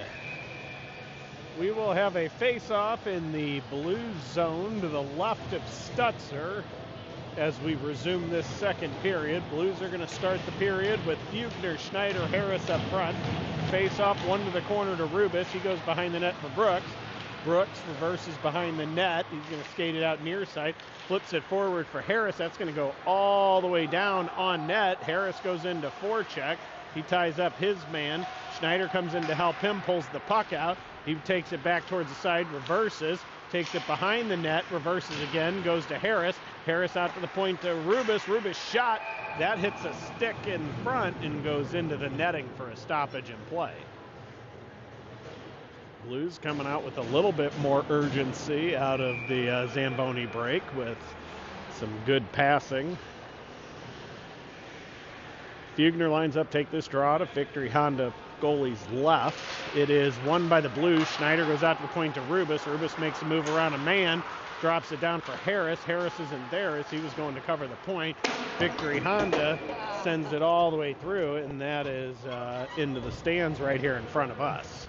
We will have a face-off in the blue zone to the left of Stutzer as we resume this second period. Blues are going to start the period with Fugner, Schneider, Harris up front. Face-off, one to the corner to Rubis. He goes behind the net for Brooks. Brooks reverses behind the net. He's going to skate it out near side. Flips it forward for Harris. That's going to go all the way down on net. Harris goes into forecheck. He ties up his man. Schneider comes in to help him, pulls the puck out. He takes it back towards the side, reverses, takes it behind the net, reverses again, goes to Harris. Harris out to the point to Rubis. Rubis shot. That hits a stick in front and goes into the netting for a stoppage in play. Blues coming out with a little bit more urgency out of the Zamboni break with some good passing. Fugner lines up, take this draw to Victory Honda goalie's left. It is won by the Blues. Schneider goes out to the point to Rubis. Rubis makes a move around a man, drops it down for Harris. Harris isn't there as he was going to cover the point. Victory Honda sends it all the way through, and that is into the stands right here in front of us.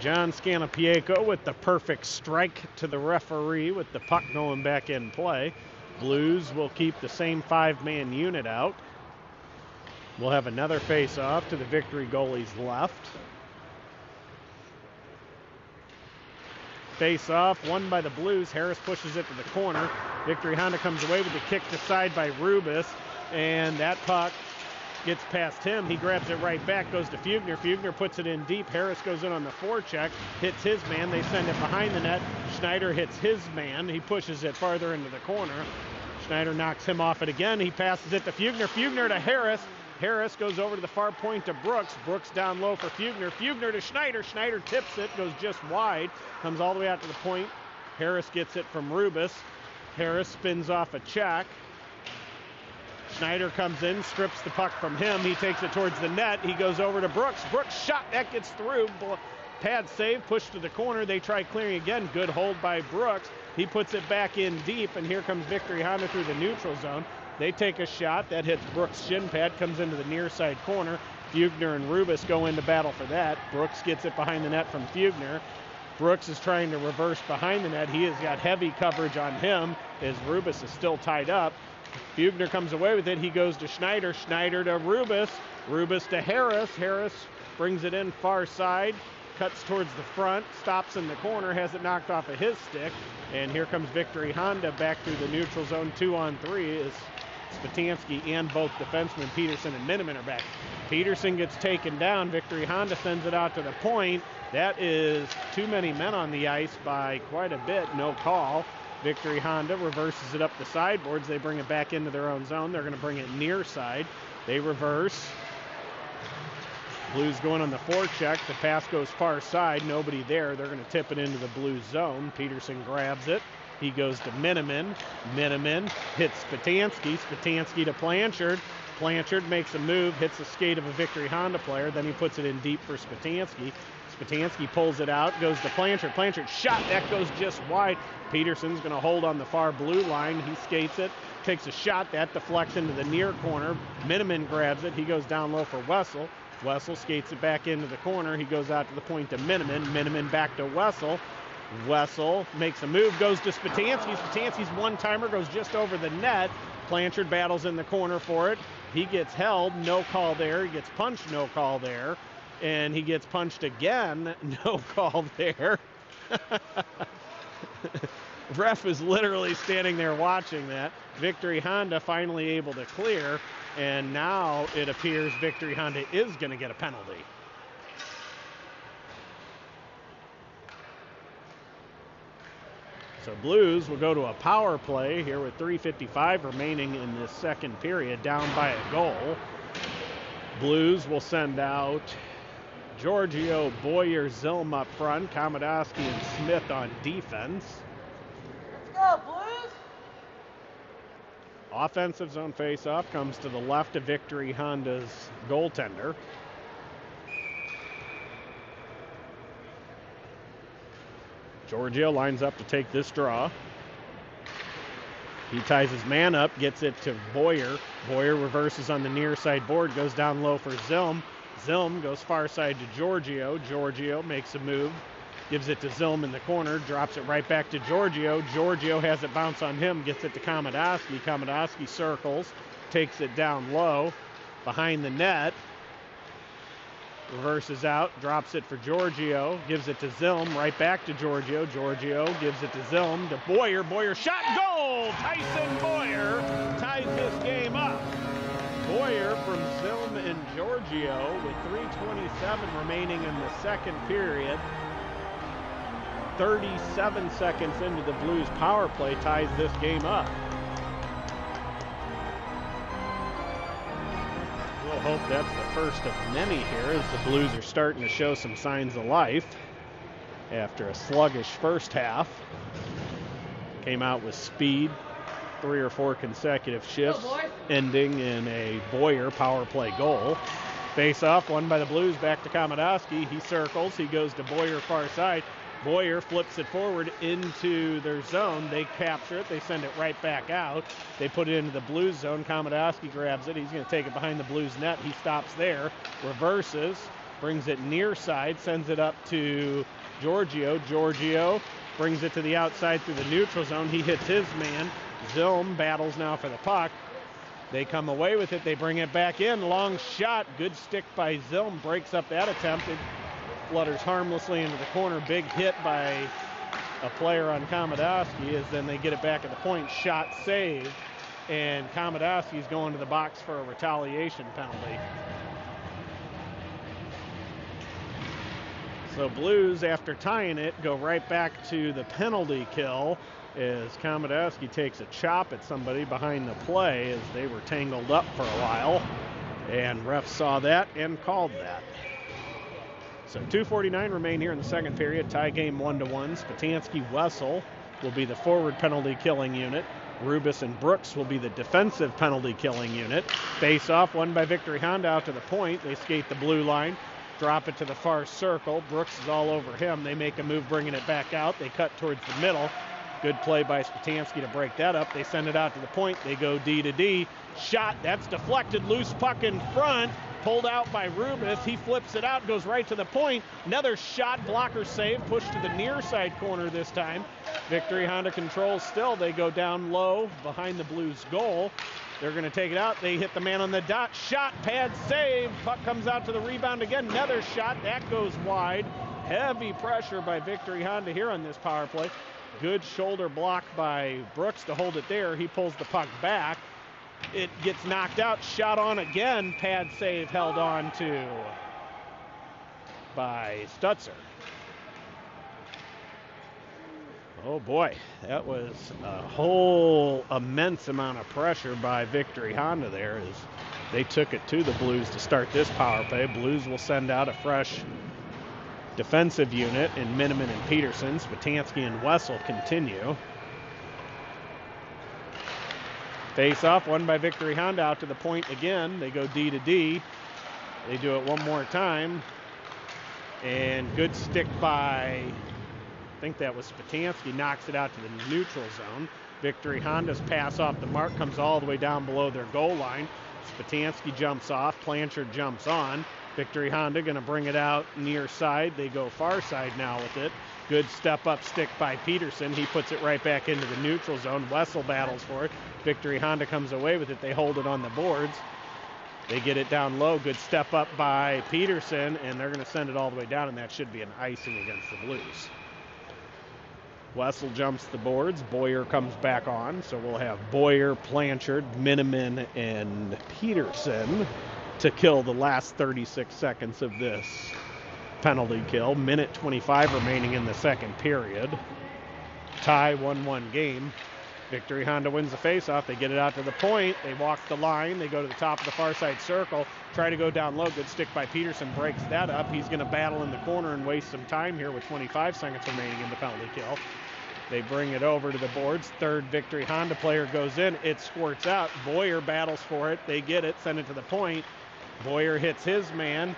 John Scannapieco with the perfect strike to the referee with the puck going back in play. Blues will keep the same 5-man unit out. We'll have another face-off to the Victory goalie's left. Face-off, won by the Blues. Harris pushes it to the corner. Victory Honda comes away with the kick to side by Rubis, and that puck gets past him. He grabs it right back, goes to Fugner. Fugner puts it in deep. Harris goes in on the forecheck, hits his man. They send it behind the net. Schneider hits his man. He pushes it farther into the corner. Schneider knocks him off it again. He passes it to Fugner. Fugner to Harris. Harris goes over to the far point to Brooks. Brooks down low for Fugner. Fugner to Schneider. Schneider tips it, goes just wide, comes all the way out to the point. Harris gets it from Rubis. Harris spins off a check. Schneider comes in, strips the puck from him. He takes it towards the net. He goes over to Brooks. Brooks shot. That gets through. Pad save, push to the corner. They try clearing again. Good hold by Brooks. He puts it back in deep, and here comes Victory Honda through the neutral zone. They take a shot. That hits Brooks' shin pad, comes into the near side corner. Fugner and Rubis go into battle for that. Brooks gets it behind the net from Fugner. Brooks is trying to reverse behind the net. He has got heavy coverage on him as Rubis is still tied up. Fugner comes away with it. He goes to Schneider. Schneider to Rubis. Rubis to Harris. Harris brings it in far side. Cuts towards the front. Stops in the corner. Has it knocked off of his stick. And here comes Victory Honda back through the neutral zone. 2-on-3 as Spatansky and both defensemen, Peterson and Miniman, are back. Peterson gets taken down. Victory Honda sends it out to the point. That is too many men on the ice by quite a bit. No call. Victory Honda reverses it up the sideboards. They bring it back into their own zone. They're going to bring it near side. They reverse. Blues going on the forecheck. The pass goes far side. Nobody there. They're going to tip it into the Blues zone. Peterson grabs it. He goes to Miniman. Miniman hits Spatansky. Spatansky to Blanchard. Blanchard makes a move, hits the skate of a Victory Honda player. Then he puts it in deep for Spatansky. Spatansky pulls it out, goes to Blanchard. Blanchard shot, that goes just wide. Peterson's going to hold on the far blue line. He skates it, takes a shot, that deflects into the near corner. Miniman grabs it. He goes down low for Wessel. Wessel skates it back into the corner. He goes out to the point to Miniman. Miniman back to Wessel. Wessel makes a move, goes to Spatansky. Spatansky's one-timer goes just over the net. Blanchard battles in the corner for it. He gets held, no call there. He gets punched, no call there. And he gets punched again, no call there. Ref is literally standing there watching that. Victory Honda finally able to clear, and now it appears Victory Honda is going to get a penalty. So Blues will go to a power play here with 3:55 remaining in this second period, down by a goal. Blues will send out Giorgio, Boyer, Zilm up front, Komodowski and Smith on defense. Let's go, Blues! Offensive zone faceoff comes to the left of Victory Honda's goaltender. Giorgio lines up to take this draw. He ties his man up, gets it to Boyer. Boyer reverses on the near side board, goes down low for Zilm. Zilm goes far side to Giorgio. Giorgio makes a move, gives it to Zilm in the corner, drops it right back to Giorgio. Giorgio has it bounce on him, gets it to Komodowski. Komodowski circles, takes it down low, behind the net. Reverses out, drops it for Giorgio, gives it to Zilm, right back to Giorgio. Giorgio gives it to Zilm, to Boyer. Boyer shot, goal! Tyson Boyer ties this game up. Boyer from Zilm and Giorgio with 3:27 remaining in the second period. 37 seconds into the Blues power play ties this game up. We'll hope that's the first of many here as the Blues are starting to show some signs of life after a sluggish first half. Came out with speed, 3 or 4 consecutive shifts, ending in a Boyer power play goal. Face off, won by the Blues, back to Komodowski. He circles, he goes to Boyer far side. Boyer flips it forward into their zone. They capture it. They send it right back out. They put it into the Blues zone. Komodowski grabs it. He's going to take it behind the Blues net. He stops there, reverses, brings it near side, sends it up to Giorgio. Giorgio brings it to the outside through the neutral zone. He hits his man. Zilm battles now for the puck. They come away with it. They bring it back in. Long shot. Good stick by Zilm. Breaks up that attempt. It flutters harmlessly into the corner. Big hit by a player on Komodowski as then they get it back at the point. Shot saved. And Komodowski's going to the box for a retaliation penalty. So Blues, after tying it, go right back to the penalty kill as Komodowski takes a chop at somebody behind the play as they were tangled up for a while. And refs saw that and called that. So 2:49 remain here in the second period. Tie game 1-1. Spatansky-Wessel will be the forward penalty killing unit. Rubis and Brooks will be the defensive penalty killing unit. Face off, won by Victory Honda out to the point. They skate the blue line, drop it to the far circle. Brooks is all over him. They make a move bringing it back out. They cut towards the middle. Good play by Spatansky to break that up. They send it out to the point. They go D to D. Shot, that's deflected. Loose puck in front. Pulled out by Rubis. He flips it out, goes right to the point. Another shot, blocker save, pushed to the near side corner this time. Victory Honda controls still. They go down low behind the Blues goal. They're going to take it out. They hit the man on the dot. Shot, pad save. Puck comes out to the rebound again. Another shot. That goes wide. Heavy pressure by Victory Honda here on this power play. Good shoulder block by Brooks to hold it there. He pulls the puck back. It gets knocked out. Shot on again. Pad save held on to by Stutzer. Oh boy, that was a whole immense amount of pressure by Victory Honda there as they took it to the Blues to start this power play. Blues will send out a fresh defensive unit in Miniman and Peterson. Spatansky and Wessel continue. Face off, won by Victory Honda out to the point again. They go D to D. They do it one more time. And good stick by, I think that was Spatansky, knocks it out to the neutral zone. Victory Honda's pass off the mark comes all the way down below their goal line. Spatansky jumps off, Blanchard jumps on. Victory Honda going to bring it out near side. They go far side now with it. Good step up stick by Peterson. He puts it right back into the neutral zone. Wessel battles for it. Victory Honda comes away with it. They hold it on the boards. They get it down low. Good step up by Peterson, and they're going to send it all the way down, and that should be an icing against the Blues. Wessel jumps the boards. Boyer comes back on, so we'll have Boyer, Blanchard, Miniman, and Peterson to kill the last 36 seconds of this penalty kill. Minute 25 remaining in the second period. Tie 1-1 game. Victory Honda wins the faceoff. They get it out to the point. They walk the line. They go to the top of the far side circle. Try to go down low. Good stick by Peterson. Breaks that up. He's going to battle in the corner and waste some time here with 25 seconds remaining in the penalty kill. They bring it over to the boards. Third Victory Honda player goes in. It squirts out. Boyer battles for it. They get it. Send it to the point. Boyer hits his man.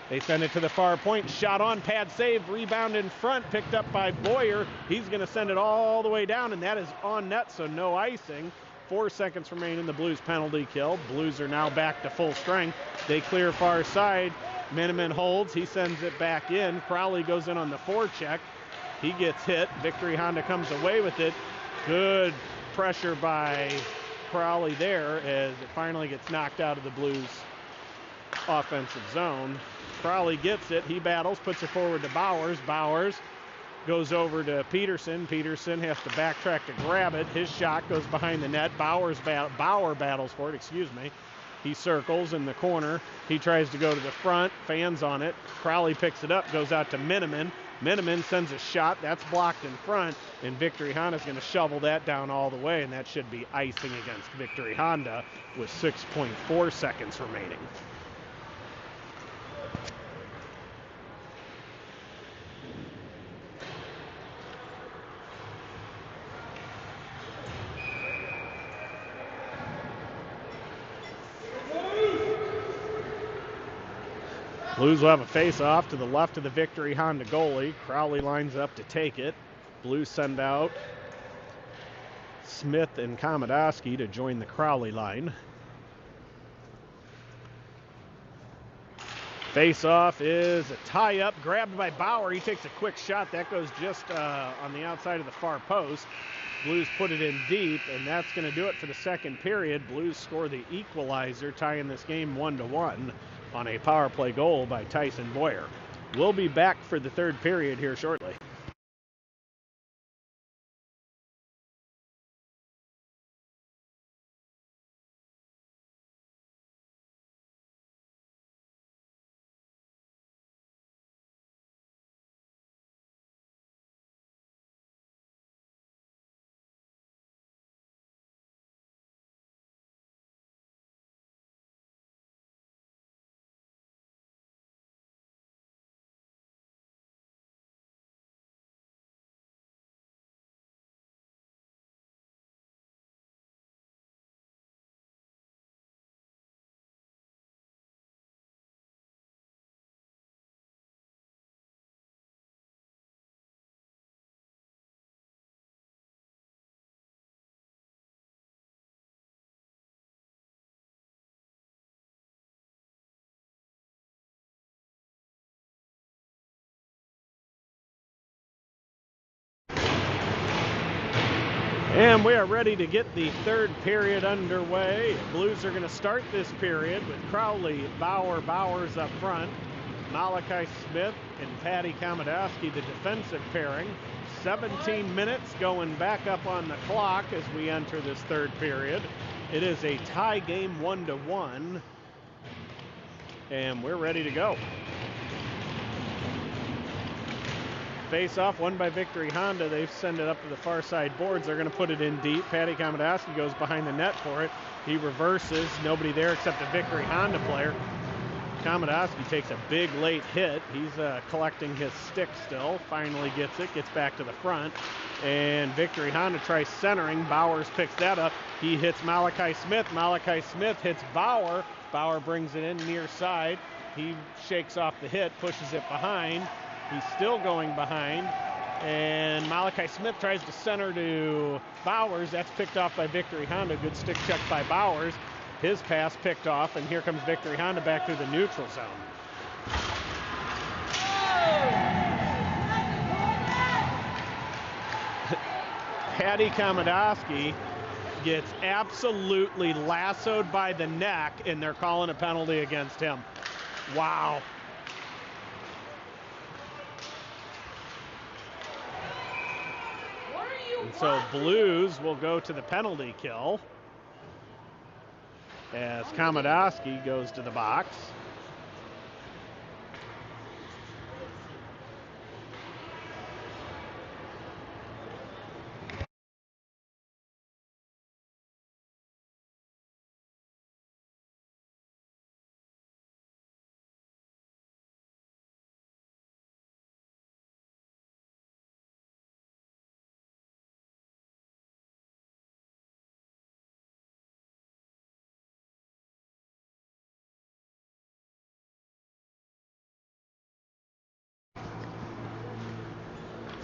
They send it to the far point. Shot on, pad save, rebound in front, picked up by Boyer. He's going to send it all the way down, and that is on net, so no icing. 4 seconds remain in the Blues penalty kill. Blues are now back to full strength. They clear far side. Miniman holds. He sends it back in. Crowley goes in on the forecheck. He gets hit. Victory Honda comes away with it. Good pressure by Crowley there as it finally gets knocked out of the Blues offensive zone. Crowley gets it. He battles, puts it forward to Bowers. Bowers goes over to Peterson. Peterson has to backtrack to grab it. His shot goes behind the net. Bauer battles for it, He circles in the corner. He tries to go to the front, fans on it. Crowley picks it up, goes out to Miniman. Miniman sends a shot. That's blocked in front, and Victory Honda's going to shovel that down all the way, and that should be icing against Victory Honda with 6.4 seconds remaining. Blues will have a face-off to the left of the Victory Honda goalie. Crowley lines up to take it. Blues send out Smith and Komodowski to join the Crowley line. Face-off is a tie-up, grabbed by Bauer. He takes a quick shot. That goes just on the outside of the far post. Blues put it in deep, and that's going to do it for the second period. Blues score the equalizer, tying this game 1-1 on a power play goal by Tyson Boyer. We'll be back for the third period here shortly. And we are ready to get the third period underway. Blues are going to start this period with Crowley, Bowers up front, Malachi Smith and Patty Komodowski, the defensive pairing. 17 minutes going back up on the clock as we enter this third period. It is a tie game 1-1, and we're ready to go. Face-off won by Victory Honda. They send it up to the far side boards. They're going to put it in deep. Patty Komodowski goes behind the net for it. He reverses. Nobody there except a Victory Honda player. Komodowski takes a big late hit. He's collecting his stick still. Finally gets it. Gets back to the front. And Victory Honda tries centering. Bowers picks that up. He hits Malachi Smith. Malachi Smith hits Bauer. Bauer brings it in near side. He shakes off the hit, pushes it behind. He's still going behind, and Malachi Smith tries to center to Bowers. That's picked off by Victory Honda. Good stick check by Bowers. His pass picked off, and here comes Victory Honda back through the neutral zone. Patty Komodowski gets absolutely lassoed by the neck, and they're calling a penalty against him. Wow. And so Blues will go to the penalty kill as Komodowski goes to the box.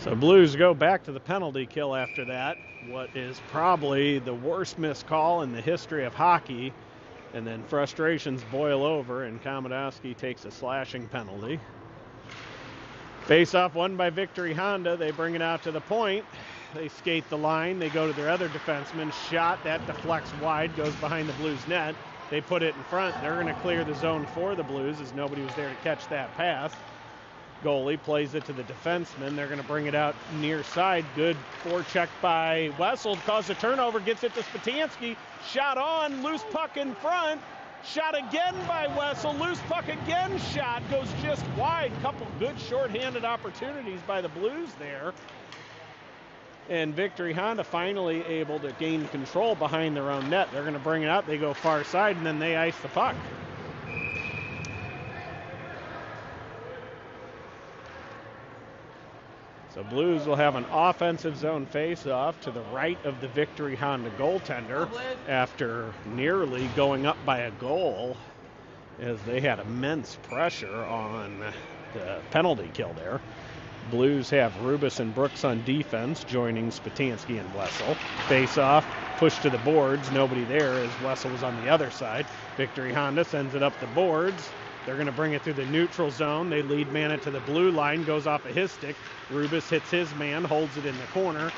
So Blues go back to the penalty kill after that. What is probably the worst missed call in the history of hockey. And then frustrations boil over, and Komodowski takes a slashing penalty. Face-off won by Victory Honda. They bring it out to the point. They skate the line. They go to their other defenseman. Shot. That deflects wide. Goes behind the Blues net. They put it in front. They're going to clear the zone for the Blues as nobody was there to catch that pass. Goalie plays it to the defenseman. They're going to bring it out near side. Good forecheck by Wessel. Cause a turnover. Gets it to Spatansky. Shot on. Loose puck in front. Shot again by Wessel. Loose puck again. Shot. Goes just wide. Couple good shorthanded opportunities by the Blues there. And Victory Honda finally able to gain control behind their own net. They're going to bring it out. They go far side, and then they ice the puck. So Blues will have an offensive zone face-off to the right of the Victory Honda goaltender after nearly going up by a goal, as they had immense pressure on the penalty kill there. Blues have Rubis and Brooks on defense, joining Spatansky and Wessel. Face-off, push to the boards, nobody there as Wessel was on the other side. Victory Honda sends it up the boards. They're going to bring it through the neutral zone. They lead man it to the blue line, goes off of his stick. Rubis hits his man, holds it in the corner.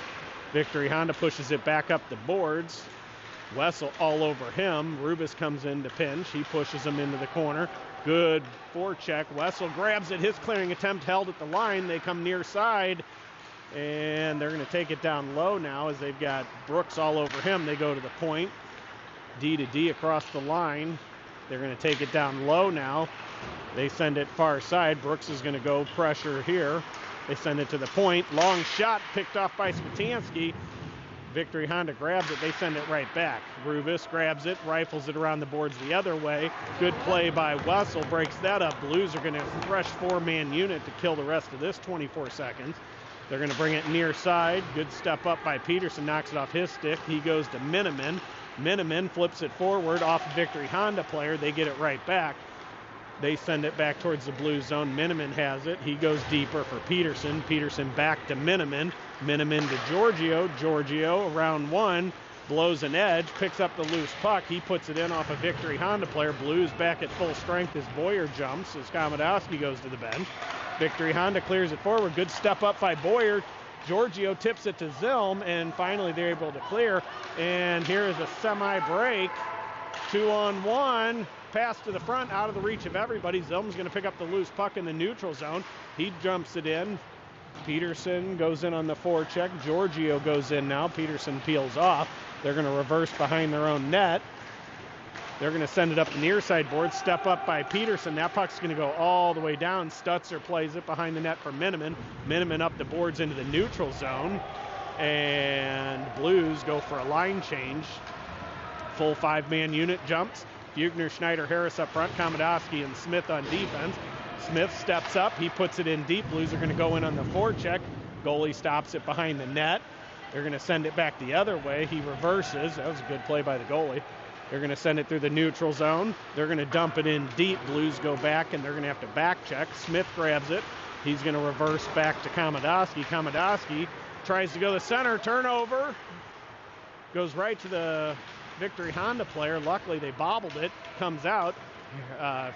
Victory Honda pushes it back up the boards. Wessel all over him. Rubis comes in to pinch. He pushes him into the corner. Good forecheck. Wessel grabs it. His clearing attempt held at the line. They come near side, and they're going to take it down low now as they've got Brooks all over him. They go to the point. D to D across the line. They're going to take it down low now. They send it far side. Brooks is going to go pressure here. They send it to the point. Long shot picked off by Spatansky. Victory Honda grabs it. They send it right back. Rubis grabs it, rifles it around the boards the other way. Good play by Wessel. Breaks that up. Blues are going to fresh four-man unit to kill the rest of this 24 seconds. They're going to bring it near side. Good step up by Peterson. Knocks it off his stick. He goes to Miniman. Miniman flips it forward off a Victory Honda player. They get it right back. They send it back towards the blue zone. Miniman has it. He goes deeper for Peterson. Peterson back to Miniman. Miniman to Giorgio. Giorgio around one. Blows an edge. Picks up the loose puck. He puts it in off a Victory Honda player. Blues back at full strength as Boyer jumps as Komodowski goes to the bench. Victory Honda clears it forward. Good step up by Boyer. Giorgio tips it to Zilm, and finally they're able to clear. And here is a semi-break. 2-on-1. Pass to the front, out of the reach of everybody. Zilm's going to pick up the loose puck in the neutral zone. He jumps it in. Peterson goes in on the forecheck. Giorgio goes in now. Peterson peels off. They're going to reverse behind their own net. They're going to send it up the near side board. Step up by Peterson. That puck's going to go all the way down. Stutzer plays it behind the net for Miniman. Miniman up the boards into the neutral zone. And Blues go for a line change. Full five-man unit jumps. Bugner, Schneider, Harris up front. Komodowski and Smith on defense. Smith steps up. He puts it in deep. Blues are going to go in on the forecheck. Goalie stops it behind the net. They're going to send it back the other way. He reverses. That was a good play by the goalie. They're going to send it through the neutral zone. They're going to dump it in deep. Blues go back, and they're going to have to back check. Smith grabs it. He's going to reverse back to Komodowski. Komodowski tries to go to center. Turnover. Goes right to the Victory Honda player. Luckily, they bobbled it. Comes out.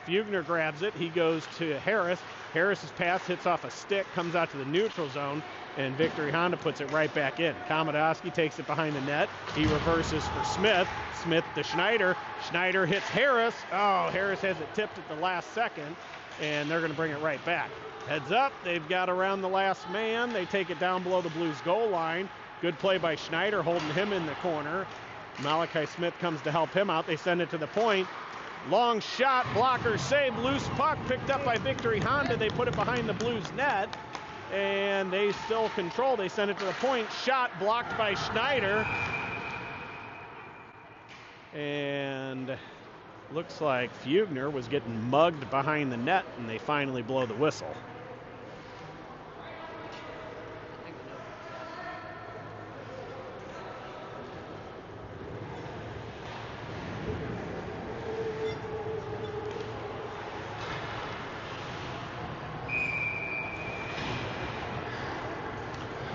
Fugner grabs it. He goes to Harris. Harris's pass hits off a stick, comes out to the neutral zone, and Victory Honda puts it right back in. Komodowski takes it behind the net. He reverses for Smith. Smith to Schneider. Schneider hits Harris. Oh, Harris has it tipped at the last second, and they're going to bring it right back. Heads up. They've got around the last man. They take it down below the Blues goal line. Good play by Schneider, holding him in the corner. Malachi Smith comes to help him out. They send it to the point. Long shot, blocker save, loose puck picked up by Victory Honda. They put it behind the Blues net, and they still control. They send it to the point. Shot blocked by Schneider. And looks like Fugner was getting mugged behind the net, and they finally blow the whistle.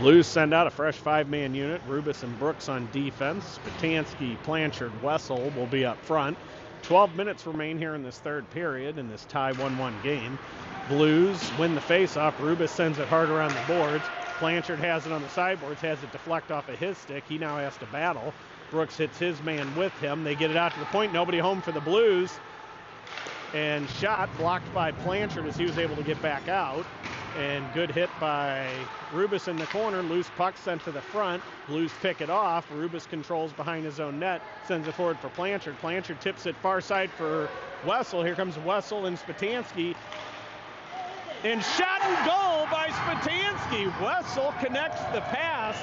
Blues send out a fresh 5-man unit. Rubus and Brooks on defense. Spatansky, Blanchard, Wessel will be up front. 12 minutes remain here in this third period in this tie 1-1 game. Blues win the faceoff. Rubus sends it hard around the boards. Blanchard has it on the sideboards, has it deflect off of his stick. He now has to battle. Brooks hits his man with him. They get it out to the point. Nobody home for the Blues. And shot blocked by Blanchard as he was able to get back out. And good hit by Rubus in the corner. Loose puck sent to the front. Blues pick it off. Rubus controls behind his own net. Sends it forward for Blanchard. Blanchard tips it far side for Wessel. Here comes Wessel and Spatansky. And shot and goal by Spatansky. Wessel connects the pass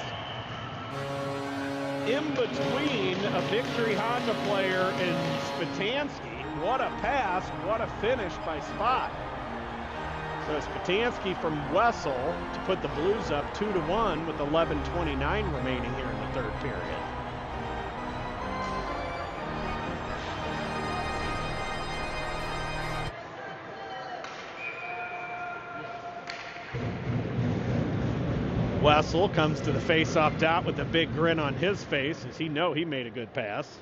in between a Victory Honda player and Spatansky. What a pass, what a finish by Spot. So Spatansky from Wessel to put the Blues up 2-1 with 11:29 remaining here in the third period. Wessel comes to the face-off dot with a big grin on his face as he made a good pass.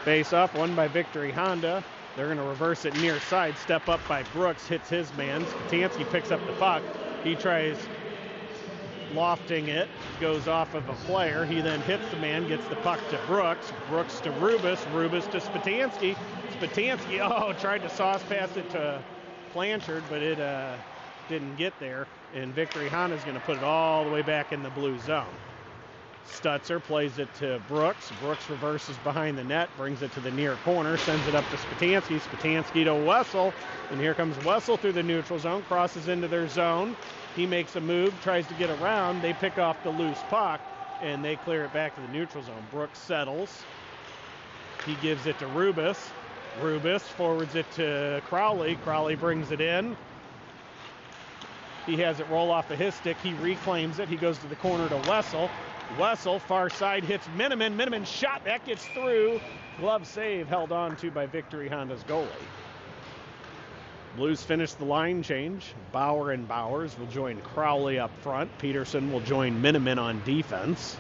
Face-off won by Victory Honda. They're going to reverse it near side. Step up by Brooks, hits his man. Spatansky picks up the puck. He tries lofting it, goes off of a player. He then hits the man, gets the puck to Brooks. Brooks to Rubus. Rubus to Spatansky. Spatansky, tried to sauce pass it to Blanchard, but it didn't get there. And Victory Honda is going to put it all the way back in the blue zone. Stutzer plays it to Brooks. Brooks reverses behind the net, brings it to the near corner, sends it up to Spatansky. Spatansky to Wessel, and here comes Wessel through the neutral zone, crosses into their zone. He makes a move, tries to get around. They pick off the loose puck, and they clear it back to the neutral zone. Brooks settles. He gives it to Rubus. Rubus forwards it to Crowley. Crowley brings it in. He has it roll off of his stick. He reclaims it. He goes to the corner to Wessel. Wessel, far side, hits Miniman. Miniman shot, that gets through. Glove save held on to by Victory Honda's goalie. Blues finish the line change. Bauer and Bowers will join Crowley up front. Peterson will join Miniman on defense.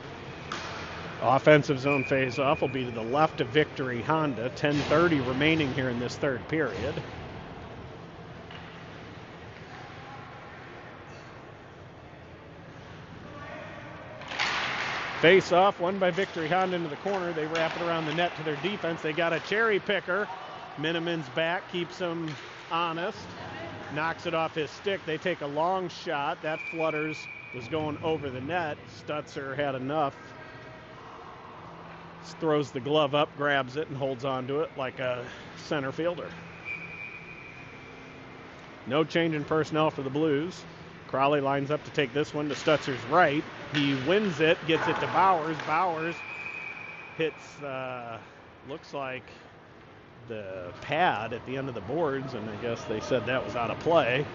Offensive zone face-off will be to the left of Victory Honda. 10:30 remaining here in this third period. Face-off, won by Victory Honda into the corner. They wrap it around the net to their defense. They got a cherry picker. Miniman's back, keeps him honest. Knocks it off his stick. They take a long shot. That flutters, was going over the net. Stutzer had enough. Throws the glove up, grabs it, and holds on to it like a center fielder. No change in personnel for the Blues. Crowley lines up to take this one to Stutzer's right. He wins it, gets it to Bowers. Bowers hits, looks like the pad at the end of the boards, and I guess they said that was out of play.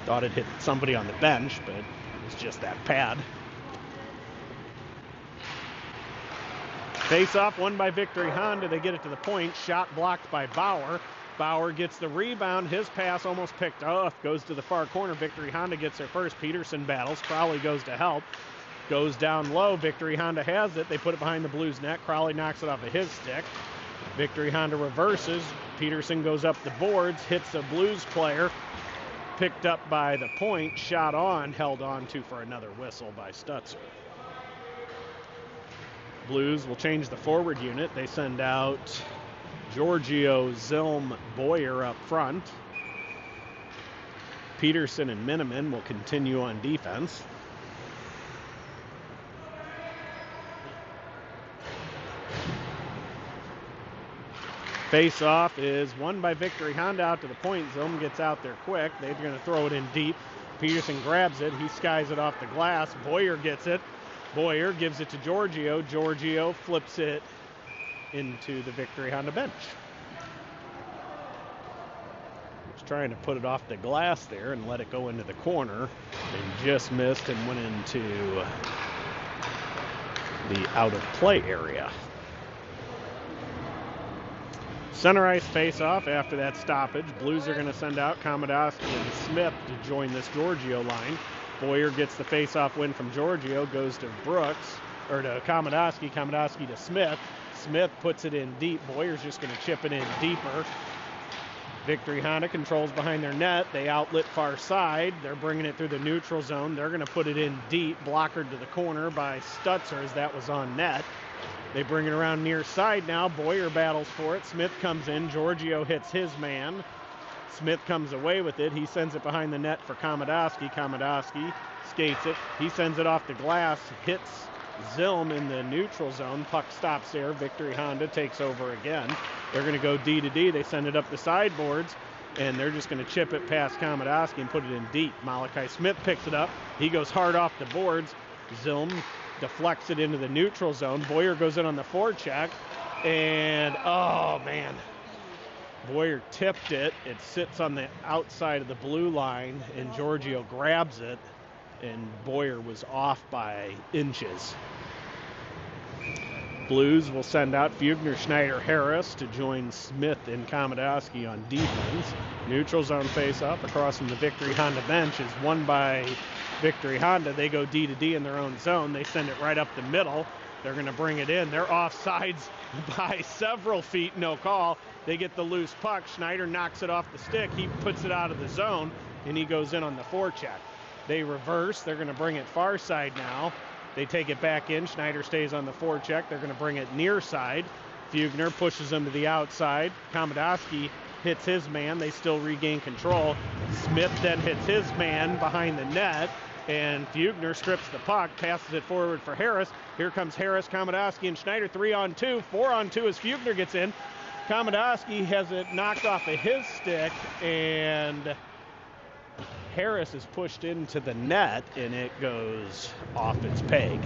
Thought it hit somebody on the bench, but it was just that pad. Face-off won by Victory Honda. They get it to the point. Shot blocked by Bauer. Bauer gets the rebound. His pass almost picked off. Goes to the far corner. Victory Honda gets there first. Peterson battles. Crowley goes to help. Goes down low. Victory Honda has it. They put it behind the Blues net. Crowley knocks it off of his stick. Victory Honda reverses. Peterson goes up the boards. Hits a Blues player. Picked up by the point. Shot on. Held on to for another whistle by Stutzer. Blues will change the forward unit. They send out Giorgio, Zilm, Boyer up front. Peterson and Miniman will continue on defense. Face-off is won by Victory Honda out to the point. Zilm gets out there quick. They're going to throw it in deep. Peterson grabs it. He skies it off the glass. Boyer gets it. Boyer gives it to Giorgio. Giorgio flips it into the Victory Honda bench. Was trying to put it off the glass there and let it go into the corner, and just missed and went into the out of play area. Center ice face-off after that stoppage. Blues are going to send out Komodowski and Smith to join this Giorgio line. Boyer gets the face-off win from Giorgio, goes to Brooks, or to Komodowski, Komodowski to Smith. Smith puts it in deep. Boyer's just going to chip it in deeper. Victory Honda controls behind their net. They outlet far side. They're bringing it through the neutral zone. They're going to put it in deep. Blockered to the corner by Stutzer as that was on net. They bring it around near side now. Boyer battles for it. Smith comes in. Giorgio hits his man. Smith comes away with it. He sends it behind the net for Komodowski. Komodowski skates it. He sends it off the glass. Hits Zilm in the neutral zone. Puck stops there. Victory Honda takes over again. They're going to go D to D. They send it up the sideboards, and they're just going to chip it past Komodowski and put it in deep. Malachi Smith picks it up. He goes hard off the boards. Zilm deflects it into the neutral zone. Boyer goes in on the forecheck, and oh man, Boyer tipped it. It sits on the outside of the blue line, and Giorgio grabs it, and Boyer was off by inches. Blues will send out Fugner, Schneider, Harris to join Smith and Komodowski on defense. Neutral zone face-off across from the Victory Honda bench is won by Victory Honda. They go D to D in their own zone. They send it right up the middle. They're going to bring it in. They're offsides by several feet, no call. They get the loose puck. Schneider knocks it off the stick. He puts it out of the zone, and he goes in on the forecheck. They reverse. They're going to bring it far side now. They take it back in. Schneider stays on the forecheck. They're going to bring it near side. Fugner pushes them to the outside. Komodowski hits his man. They still regain control. Smith then hits his man behind the net, and Fugner strips the puck, passes it forward for Harris. Here comes Harris, Komodowski, and Schneider 3-on-2. 4-on-2 as Fugner gets in. Komodowski has it knocked off of his stick, and Harris is pushed into the net, and it goes off its peg.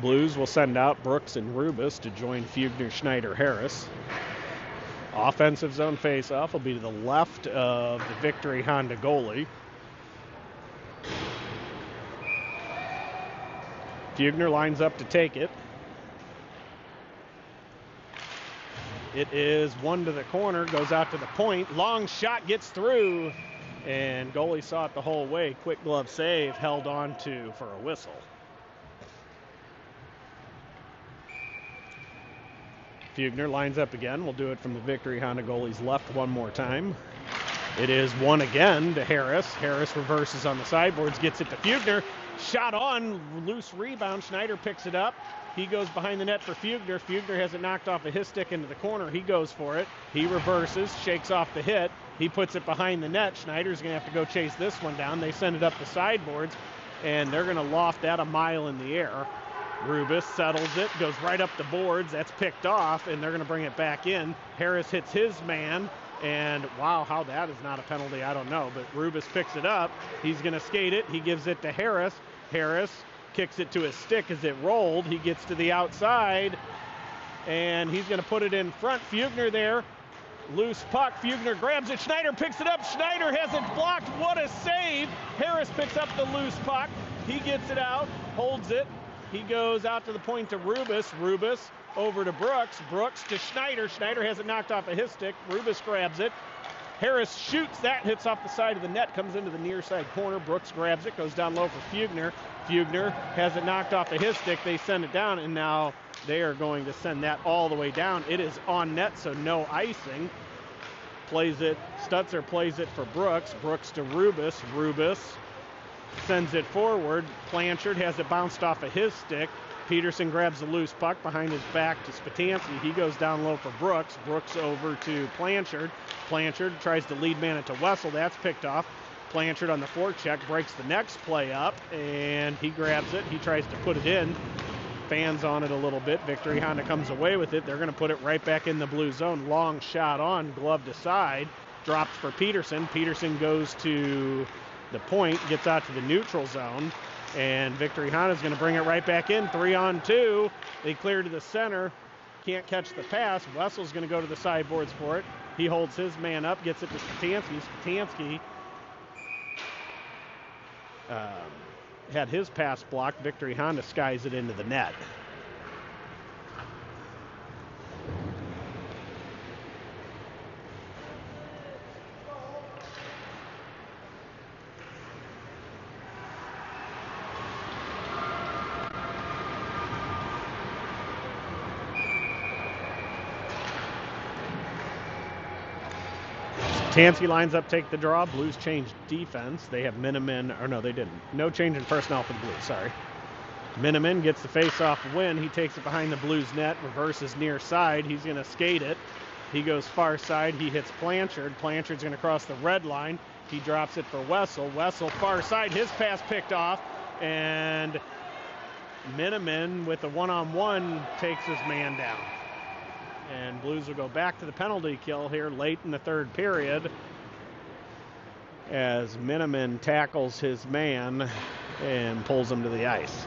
Blues will send out Brooks and Rubis to join Fugner, Schneider, Harris. Offensive zone face-off will be to the left of the Victory Honda goalie. Fugner lines up to take it. It is one to the corner, goes out to the point. Long shot gets through, and goalie saw it the whole way. Quick glove save, held on to for a whistle. Fugner lines up again. We'll do it from the Victory Honda goalie's left one more time. It is one again to Harris. Harris reverses on the sideboards, gets it to Fugner. Shot on, loose rebound. Schneider picks it up. He goes behind the net for Fugner. Fugner has it knocked off of his stick into the corner. He goes for it. He reverses, shakes off the hit. He puts it behind the net. Schneider's going to have to go chase this one down. They send it up the sideboards, and they're going to loft that a mile in the air. Rubis settles it, goes right up the boards. That's picked off, and they're going to bring it back in. Harris hits his man, and wow, how that is not a penalty, I don't know. But Rubis picks it up. He's going to skate it. He gives it to Harris. Harris kicks it to his stick as it rolled. He gets to the outside, and he's going to put it in front. Fugner there. Loose puck. Fugner grabs it. Schneider picks it up. Schneider has it blocked. What a save. Harris picks up the loose puck. He gets it out, holds it. He goes out to the point to Rubis. Rubis over to Brooks. Brooks to Schneider. Schneider has it knocked off of his stick. Rubis grabs it. Harris shoots that, hits off the side of the net, comes into the near side corner. Brooks grabs it, goes down low for Fugner. Fugner has it knocked off of his stick. They send it down, and now they are going to send that all the way down. It is on net, so no icing. Plays it, Stutzer plays it for Brooks. Brooks to Rubis. Rubis sends it forward. Blanchard has it bounced off of his stick. Peterson grabs the loose puck behind his back to Spatansky. He goes down low for Brooks. Brooks over to Blanchard. Blanchard tries to lead man it to Wessel. That's picked off. Blanchard on the forecheck breaks the next play up, and he grabs it. He tries to put it in. Fans on it a little bit. Victory Honda comes away with it. They're going to put it right back in the blue zone. Long shot on, gloved aside. Drops for Peterson. Peterson goes to the point, gets out to the neutral zone, and Victory Honda is going to bring it right back in. 3-on-2. They clear to the center. Can't catch the pass. Wessel's going to go to the sideboards for it. He holds his man up, gets it to Spatansky. Spatansky had his pass blocked. Victory Honda skies it into the net. Tansky lines up, take the draw. Blues change defense. They have Miniman, or no, they didn't. No change in personnel for the Blues, sorry. Miniman gets the face-off win. He takes it behind the Blues net, reverses near side. He's going to skate it. He goes far side. He hits Blanchard. Blanchard's going to cross the red line. He drops it for Wessel. Wessel far side. His pass picked off, and Miniman with a one-on-one takes his man down. And Blues will go back to the penalty kill here late in the third period as Miniman tackles his man and pulls him to the ice.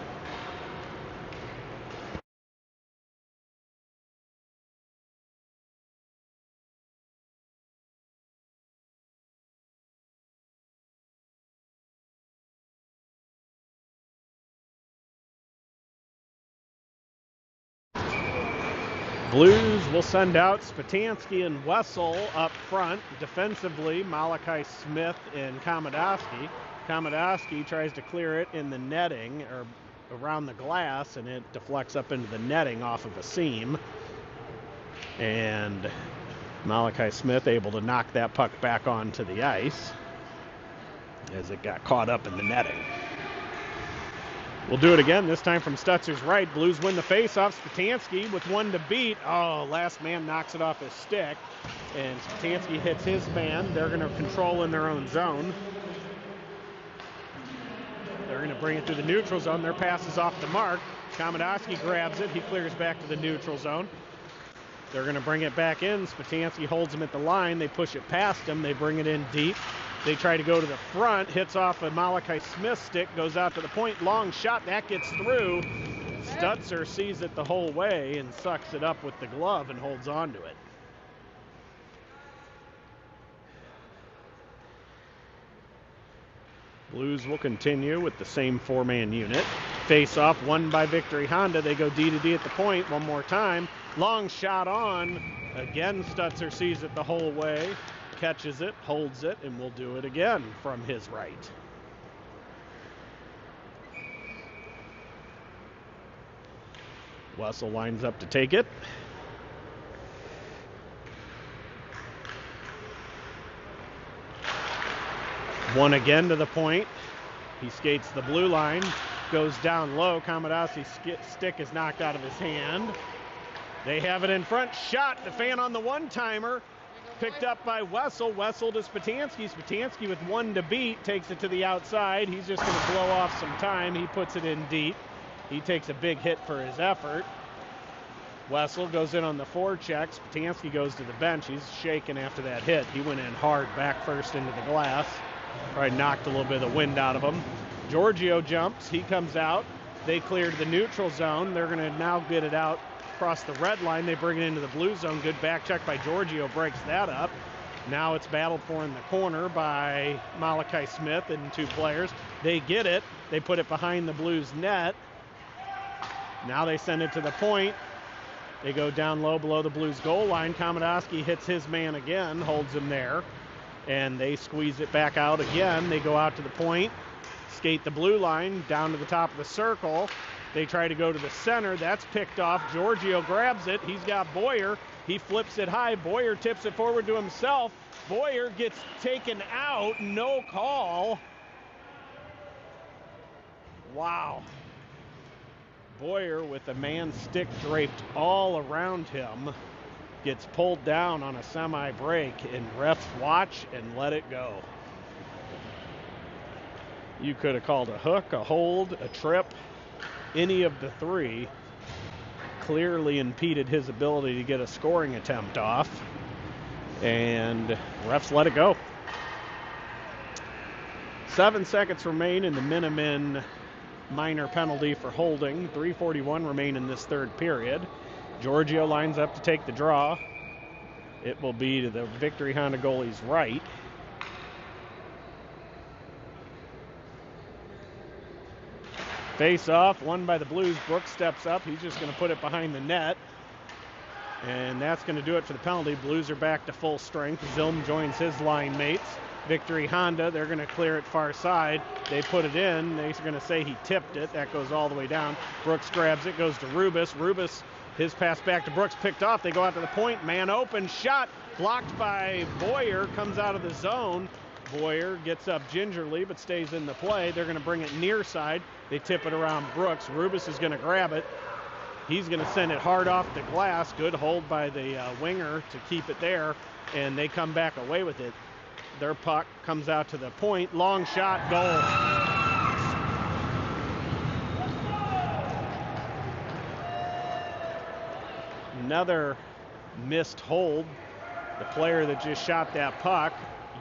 Blues will send out Spatansky and Wessel up front. Defensively, Malachi Smith and Komodowski. Komodowski tries to clear it in the netting or around the glass, and it deflects up into the netting off of a seam. And Malachi Smith able to knock that puck back onto the ice as it got caught up in the netting. We'll do it again, this time from Stutzer's right. Blues win the face-off. Spatansky with one to beat. Oh, last man knocks it off his stick. And Spatansky hits his man. They're going to control in their own zone. They're going to bring it to the neutral zone. Their pass is off the mark. Komodowski grabs it. He clears back to the neutral zone. They're going to bring it back in. Spatansky holds him at the line. They push it past him. They bring it in deep. They try to go to the front, hits off a Malachi Smith stick, goes out to the point, long shot, that gets through. Stutzer sees it the whole way and sucks it up with the glove and holds on to it. Blues will continue with the same four-man unit. Face-off, won by Victory Honda. They go D to D at the point one more time. Long shot on. Again, Stutzer sees it the whole way. Catches it, holds it, and will do it again from his right. Wessel lines up to take it. One again to the point. He skates the blue line, goes down low. Komodowski's stick is knocked out of his hand. They have it in front. Shot, the fan on the one-timer. Picked up by Wessel. Wessel to Spatansky. Spatansky with one to beat takes it to the outside. He's just going to blow off some time. He puts it in deep. He takes a big hit for his effort. Wessel goes in on the forecheck. Spatansky goes to the bench. He's shaking after that hit. He went in hard back first into the glass. Probably knocked a little bit of the wind out of him. Giorgio jumps. He comes out. They cleared the neutral zone. They're going to now get it out across the red line. They bring it into the blue zone. Good back check by Giorgio, breaks that up. Now it's battled for in the corner by Malachi Smith and two players. They get it. They put it behind the Blues net. Now they send it to the point. They go down low below the Blues goal line. Komodowski hits his man again, holds him there, and they squeeze it back out again. They go out to the point, skate the blue line down to the top of the circle. They try to go to the center. That's picked off. Giorgio grabs it. He's got Boyer. He flips it high. Boyer tips it forward to himself. Boyer gets taken out. No call. Wow. Boyer, with a man's stick draped all around him, gets pulled down on a semi-break, and refs watch and let it go. You could have called a hook, a hold, a trip. Any of the three clearly impeded his ability to get a scoring attempt off, and refs let it go. 7 seconds remain in the Miniman minor penalty for holding. 3:41 remain in this third period. Giorgio lines up to take the draw. It will be to the Victory Honda goalie's right. Face off, won by the Blues. Brooks steps up. He's just going to put it behind the net. And that's going to do it for the penalty. Blues are back to full strength. Zilm joins his line mates. Victory Honda, they're going to clear it far side. They put it in. They're going to say he tipped it. That goes all the way down. Brooks grabs it, goes to Rubis. Rubis, his pass back to Brooks, picked off. They go out to the point. Man open, shot, blocked by Boyer, comes out of the zone. Boyer gets up gingerly but stays in the play. They're going to bring it near side. They tip it around Brooks. Rubis is going to grab it. He's going to send it hard off the glass. Good hold by the winger to keep it there, and they come back away with it. Their puck comes out to the point. Long shot, goal. Another missed hold. The player that just shot that puck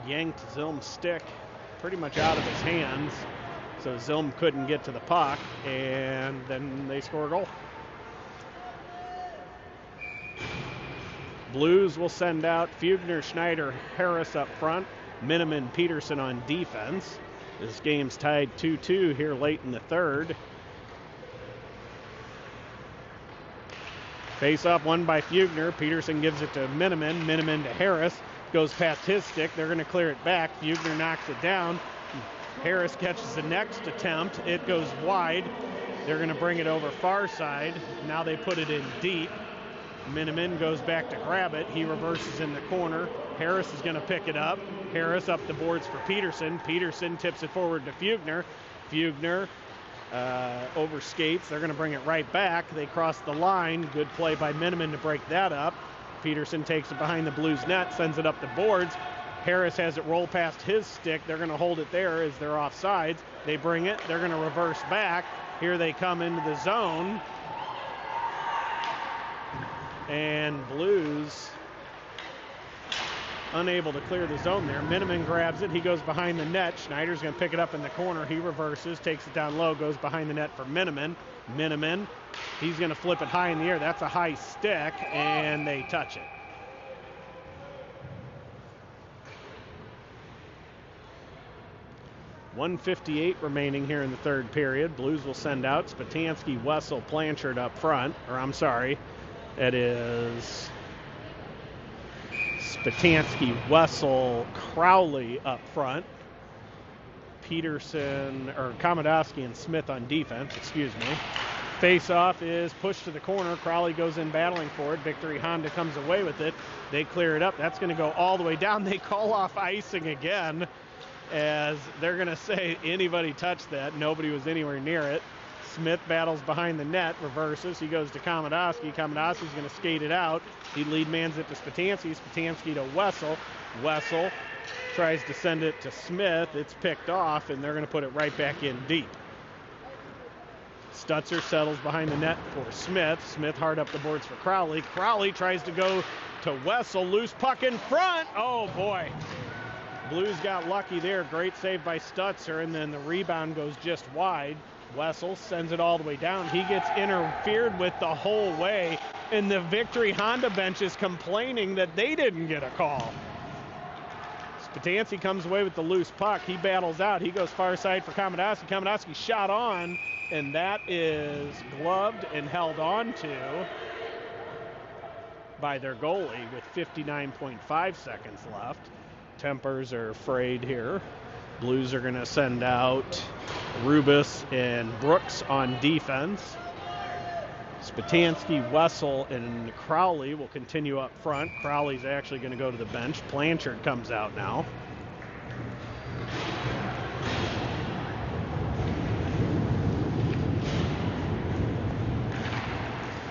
yanked Zilm's stick pretty much out of his hands, so Zilm couldn't get to the puck, and then they score a goal. Blues will send out Fugner, Schneider, Harris up front, Miniman, Peterson on defense. This game's tied 2-2 here late in the third. Face-off won by Fugner. Peterson gives it to Miniman. Miniman to Harris. Goes past his stick. They're going to clear it back. Fugner knocks it down. Harris catches the next attempt. It goes wide. They're going to bring it over far side. Now they put it in deep. Miniman goes back to grab it. He reverses in the corner. Harris is going to pick it up. Harris up the boards for Peterson. Peterson tips it forward to Fugner. Fugner over skates. They're going to bring it right back. They cross the line. Good play by Miniman to break that up. Peterson takes it behind the Blues net, sends it up the boards. Harris has it roll past his stick. They're going to hold it there as they're offsides. They bring it. They're going to reverse back. Here they come into the zone. And Blues unable to clear the zone there. Miniman grabs it. He goes behind the net. Schneider's going to pick it up in the corner. He reverses, takes it down low, goes behind the net for Miniman. Miniman, he's going to flip it high in the air. That's a high stick, and they touch it. .158 remaining here in the third period. Blues will send out Spatansky, Wessel, Blanchard up front. That is Spatansky, Wessel, Crowley up front. Peterson, or Komodowski and Smith on defense, Face-off is pushed to the corner. Crowley goes in battling for it. Victory Honda comes away with it. They clear it up. That's going to go all the way down. They call off icing again, as they're going to say anybody touched that. Nobody was anywhere near it. Smith battles behind the net, reverses. He goes to Komodowski. Komodowski's going to skate it out. He lead mans it to Spatansky. Spatansky to Wessel. Wessel tries to send it to Smith. It's picked off, and they're going to put it right back in deep. Stutzer settles behind the net for Smith. Smith hard up the boards for Crowley. Crowley tries to go to Wessel. Loose puck in front. Oh, boy. Blues got lucky there. Great save by Stutzer, and then the rebound goes just wide. Wessel sends it all the way down. He gets interfered with the whole way, and the Victory Honda bench is complaining that they didn't get a call. Spatansky comes away with the loose puck. He battles out. He goes far side for Komodowski. Komodowski shot on, and that is gloved and held on to by their goalie with 59.5 seconds left. Tempers are frayed here. Blues are going to send out Rubis and Brooks on defense. Spatansky, Wessel, and Crowley will continue up front. Crowley's actually going to go to the bench. Blanchard comes out now.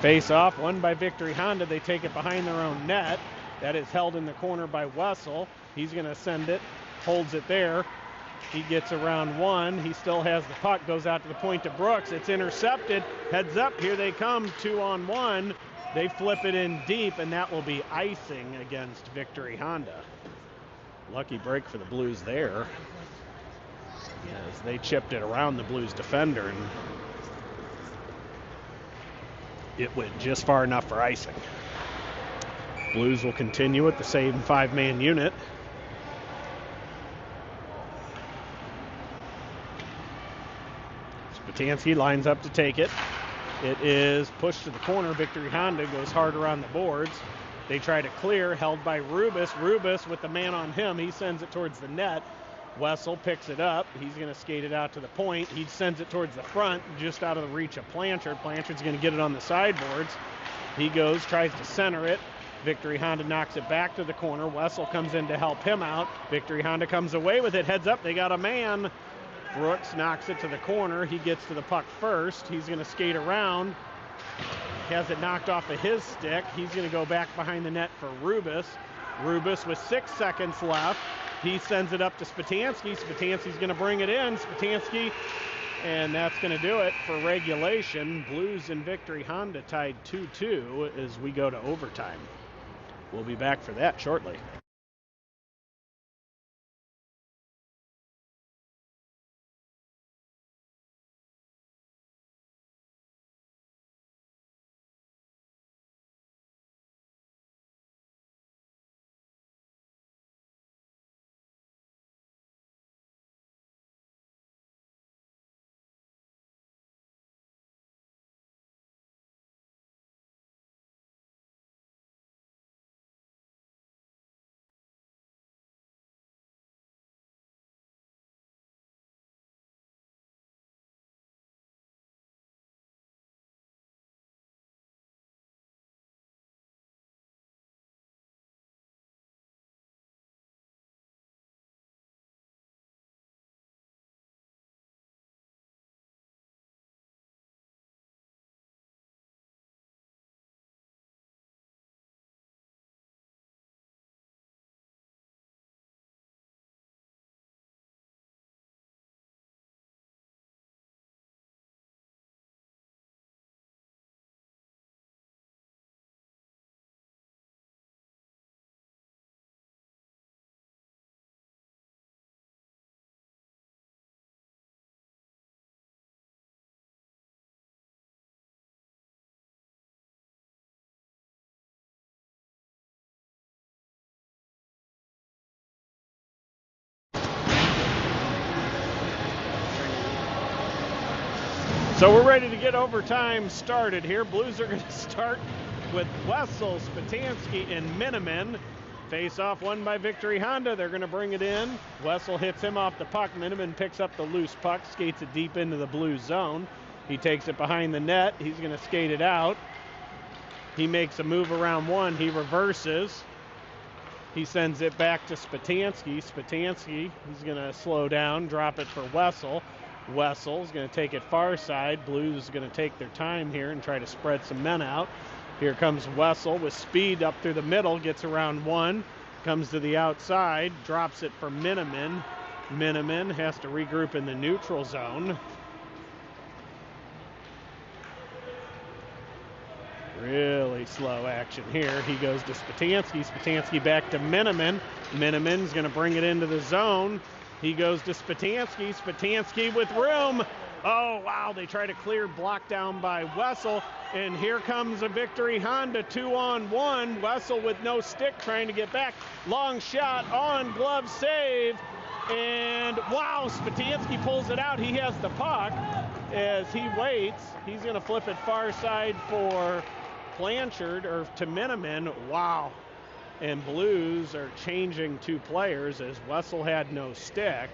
Face off, won by Victory Honda. They take it behind their own net. That is held in the corner by Wessel. He's going to send it, holds it there. He gets around one. He still has the puck, goes out to the point to Brooks. It's intercepted. Heads up, here they come, 2-on-1. They flip it in deep, and that will be icing against Victory Honda. Lucky break for the Blues there, as they chipped it around the Blues defender, and it went just far enough for icing. Blues will continue with the same five-man unit. Spatansky lines up to take it. It is pushed to the corner. Victory Honda goes hard around the boards. They try to clear, held by Rubus. Rubus with the man on him. He sends it towards the net. Wessel picks it up. He's going to skate it out to the point. He sends it towards the front, just out of the reach of Blanchard. Blanchard's going to get it on the sideboards. He goes, tries to center it. Victory Honda knocks it back to the corner. Wessel comes in to help him out. Victory Honda comes away with it. Heads up, they got a man. Brooks knocks it to the corner. He gets to the puck first. He's going to skate around. Has it knocked off of his stick. He's going to go back behind the net for Rubus. Rubus with 6 seconds left. He sends it up to Spatansky. Spatansky's going to bring it in. Spatansky, and that's going to do it for regulation. Blues and Victory Honda tied 2-2 as we go to overtime. We'll be back for that shortly. So we're ready to get overtime started here. Blues are going to start with Wessel, Spatansky, and Miniman. Face off won by Victory Honda. They're going to bring it in. Wessel hits him off the puck. Miniman picks up the loose puck, skates it deep into the Blues zone. He takes it behind the net. He's going to skate it out. He makes a move around one. He reverses. He sends it back to Spatansky. Spatansky, he's going to slow down, drop it for Wessel. Wessel's going to take it far side. Blues is going to take their time here and try to spread some men out. Here comes Wessel with speed up through the middle, gets around one, comes to the outside, drops it for Miniman. Miniman has to regroup in the neutral zone. Really slow action here. He goes to Spatansky. Spatansky back to Miniman. Miniman's going to bring it into the zone. He goes to Spatansky. Spatansky with room. Oh, wow. They try to clear, blocked down by Wessel. And here comes a Victory Honda 2-on-1. Wessel with no stick trying to get back. Long shot on, glove save. And wow, Spatansky pulls it out. He has the puck as he waits. He's going to flip it far side for Blanchard or to Miniman. Wow. And Blues are changing two players as Wessel had no stick.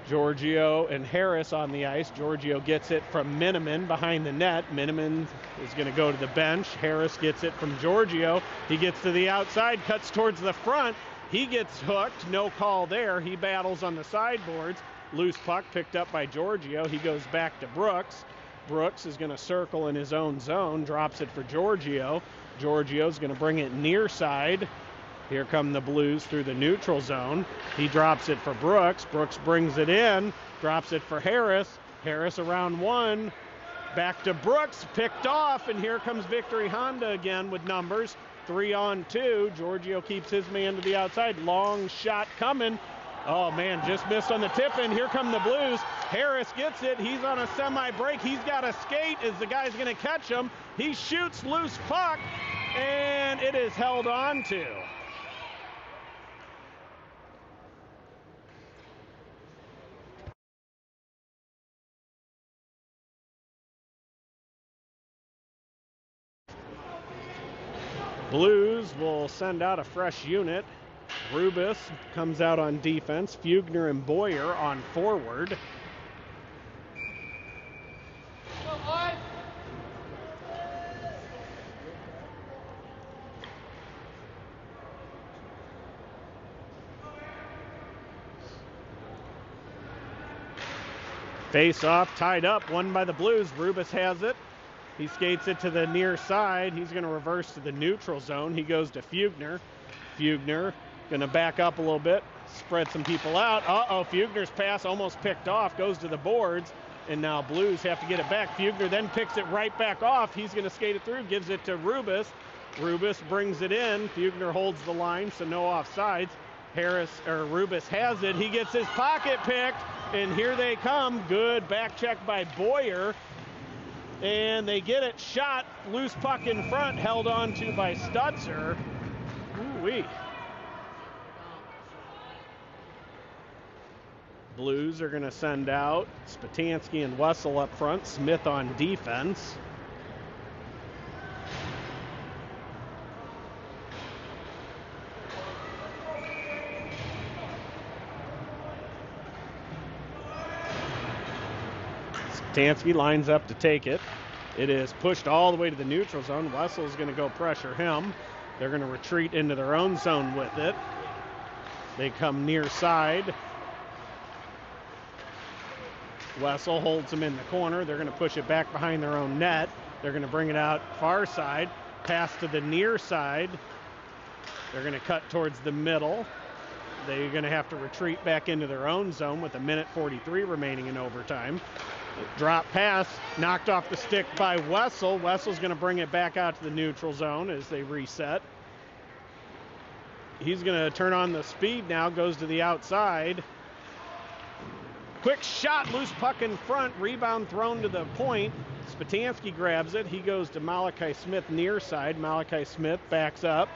Giorgio and Harris on the ice. Giorgio gets it from Miniman behind the net. Miniman is going to go to the bench. Harris gets it from Giorgio. He gets to the outside, cuts towards the front. He gets hooked. No call there. He battles on the sideboards. Loose puck picked up by Giorgio. He goes back to Brooks. Brooks is going to circle in his own zone, drops it for Giorgio. Giorgio's going to bring it near side. Here come the Blues through the neutral zone. He drops it for Brooks. Brooks brings it in, drops it for Harris. Harris around one. Back to Brooks, picked off, and here comes Victory Honda again with numbers. 3-on-2. Giorgio keeps his man to the outside. Long shot coming. Oh, man, just missed on the tip-in. Here come the Blues. Harris gets it. He's on a semi-break. He's got a skate as the guy's going to catch him. He shoots loose puck, and it is held on to. Blues will send out a fresh unit. Rubus comes out on defense. Fugner and Boyer on forward. Face off, tied up, won by the Blues. Rubus has it. He skates it to the near side. He's going to reverse to the neutral zone. He goes to Fugner. Fugner going to back up a little bit, spread some people out. Fugner's pass almost picked off, goes to the boards, and now Blues have to get it back. Fugner then picks it right back off. He's going to skate it through, gives it to Rubus. Rubus brings it in. Fugner holds the line, so no offsides. Rubus has it. He gets his pocket picked, and here they come. Good back check by Boyer. And they get it shot. Loose puck in front, held on to by Stutzer. Ooh-wee. Blues are going to send out Spatansky and Wessel up front. Smith on defense. Spatansky lines up to take it. It is pushed all the way to the neutral zone. Wessel's going to go pressure him. They're going to retreat into their own zone with it. They come near side. Wessel holds him in the corner. They're going to push it back behind their own net. They're going to bring it out far side. Pass to the near side. They're going to cut towards the middle. They're going to have to retreat back into their own zone with 1:43 remaining in overtime. Drop pass, knocked off the stick by Wessel. Wessel's going to bring it back out to the neutral zone as they reset. He's going to turn on the speed now, goes to the outside. Quick shot, loose puck in front, rebound thrown to the point. Spatansky grabs it. He goes to Malachi Smith near side. Malachi Smith backs up.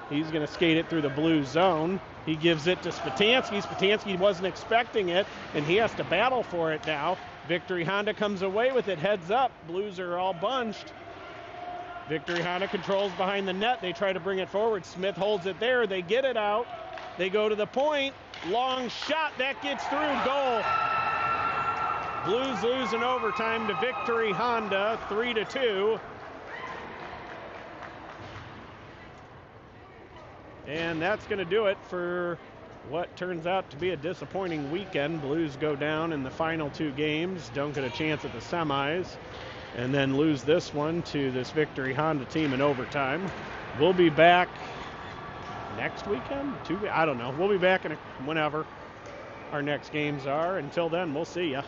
He's going to skate it through the blue zone. He gives it to Spatansky. Spatansky wasn't expecting it, and he has to battle for it now. Victory Honda comes away with it, heads up. Blues are all bunched. Victory Honda controls behind the net. They try to bring it forward. Smith holds it there. They get it out. They go to the point. Long shot. That gets through. Goal. Blues lose in overtime to Victory Honda, 3-2. And that's going to do it for what turns out to be a disappointing weekend. Blues go down in the final two games, don't get a chance at the semis, and then lose this one to this Victory Honda team in overtime. We'll be back next weekend? I don't know. We'll be back whenever our next games are. Until then, we'll see ya.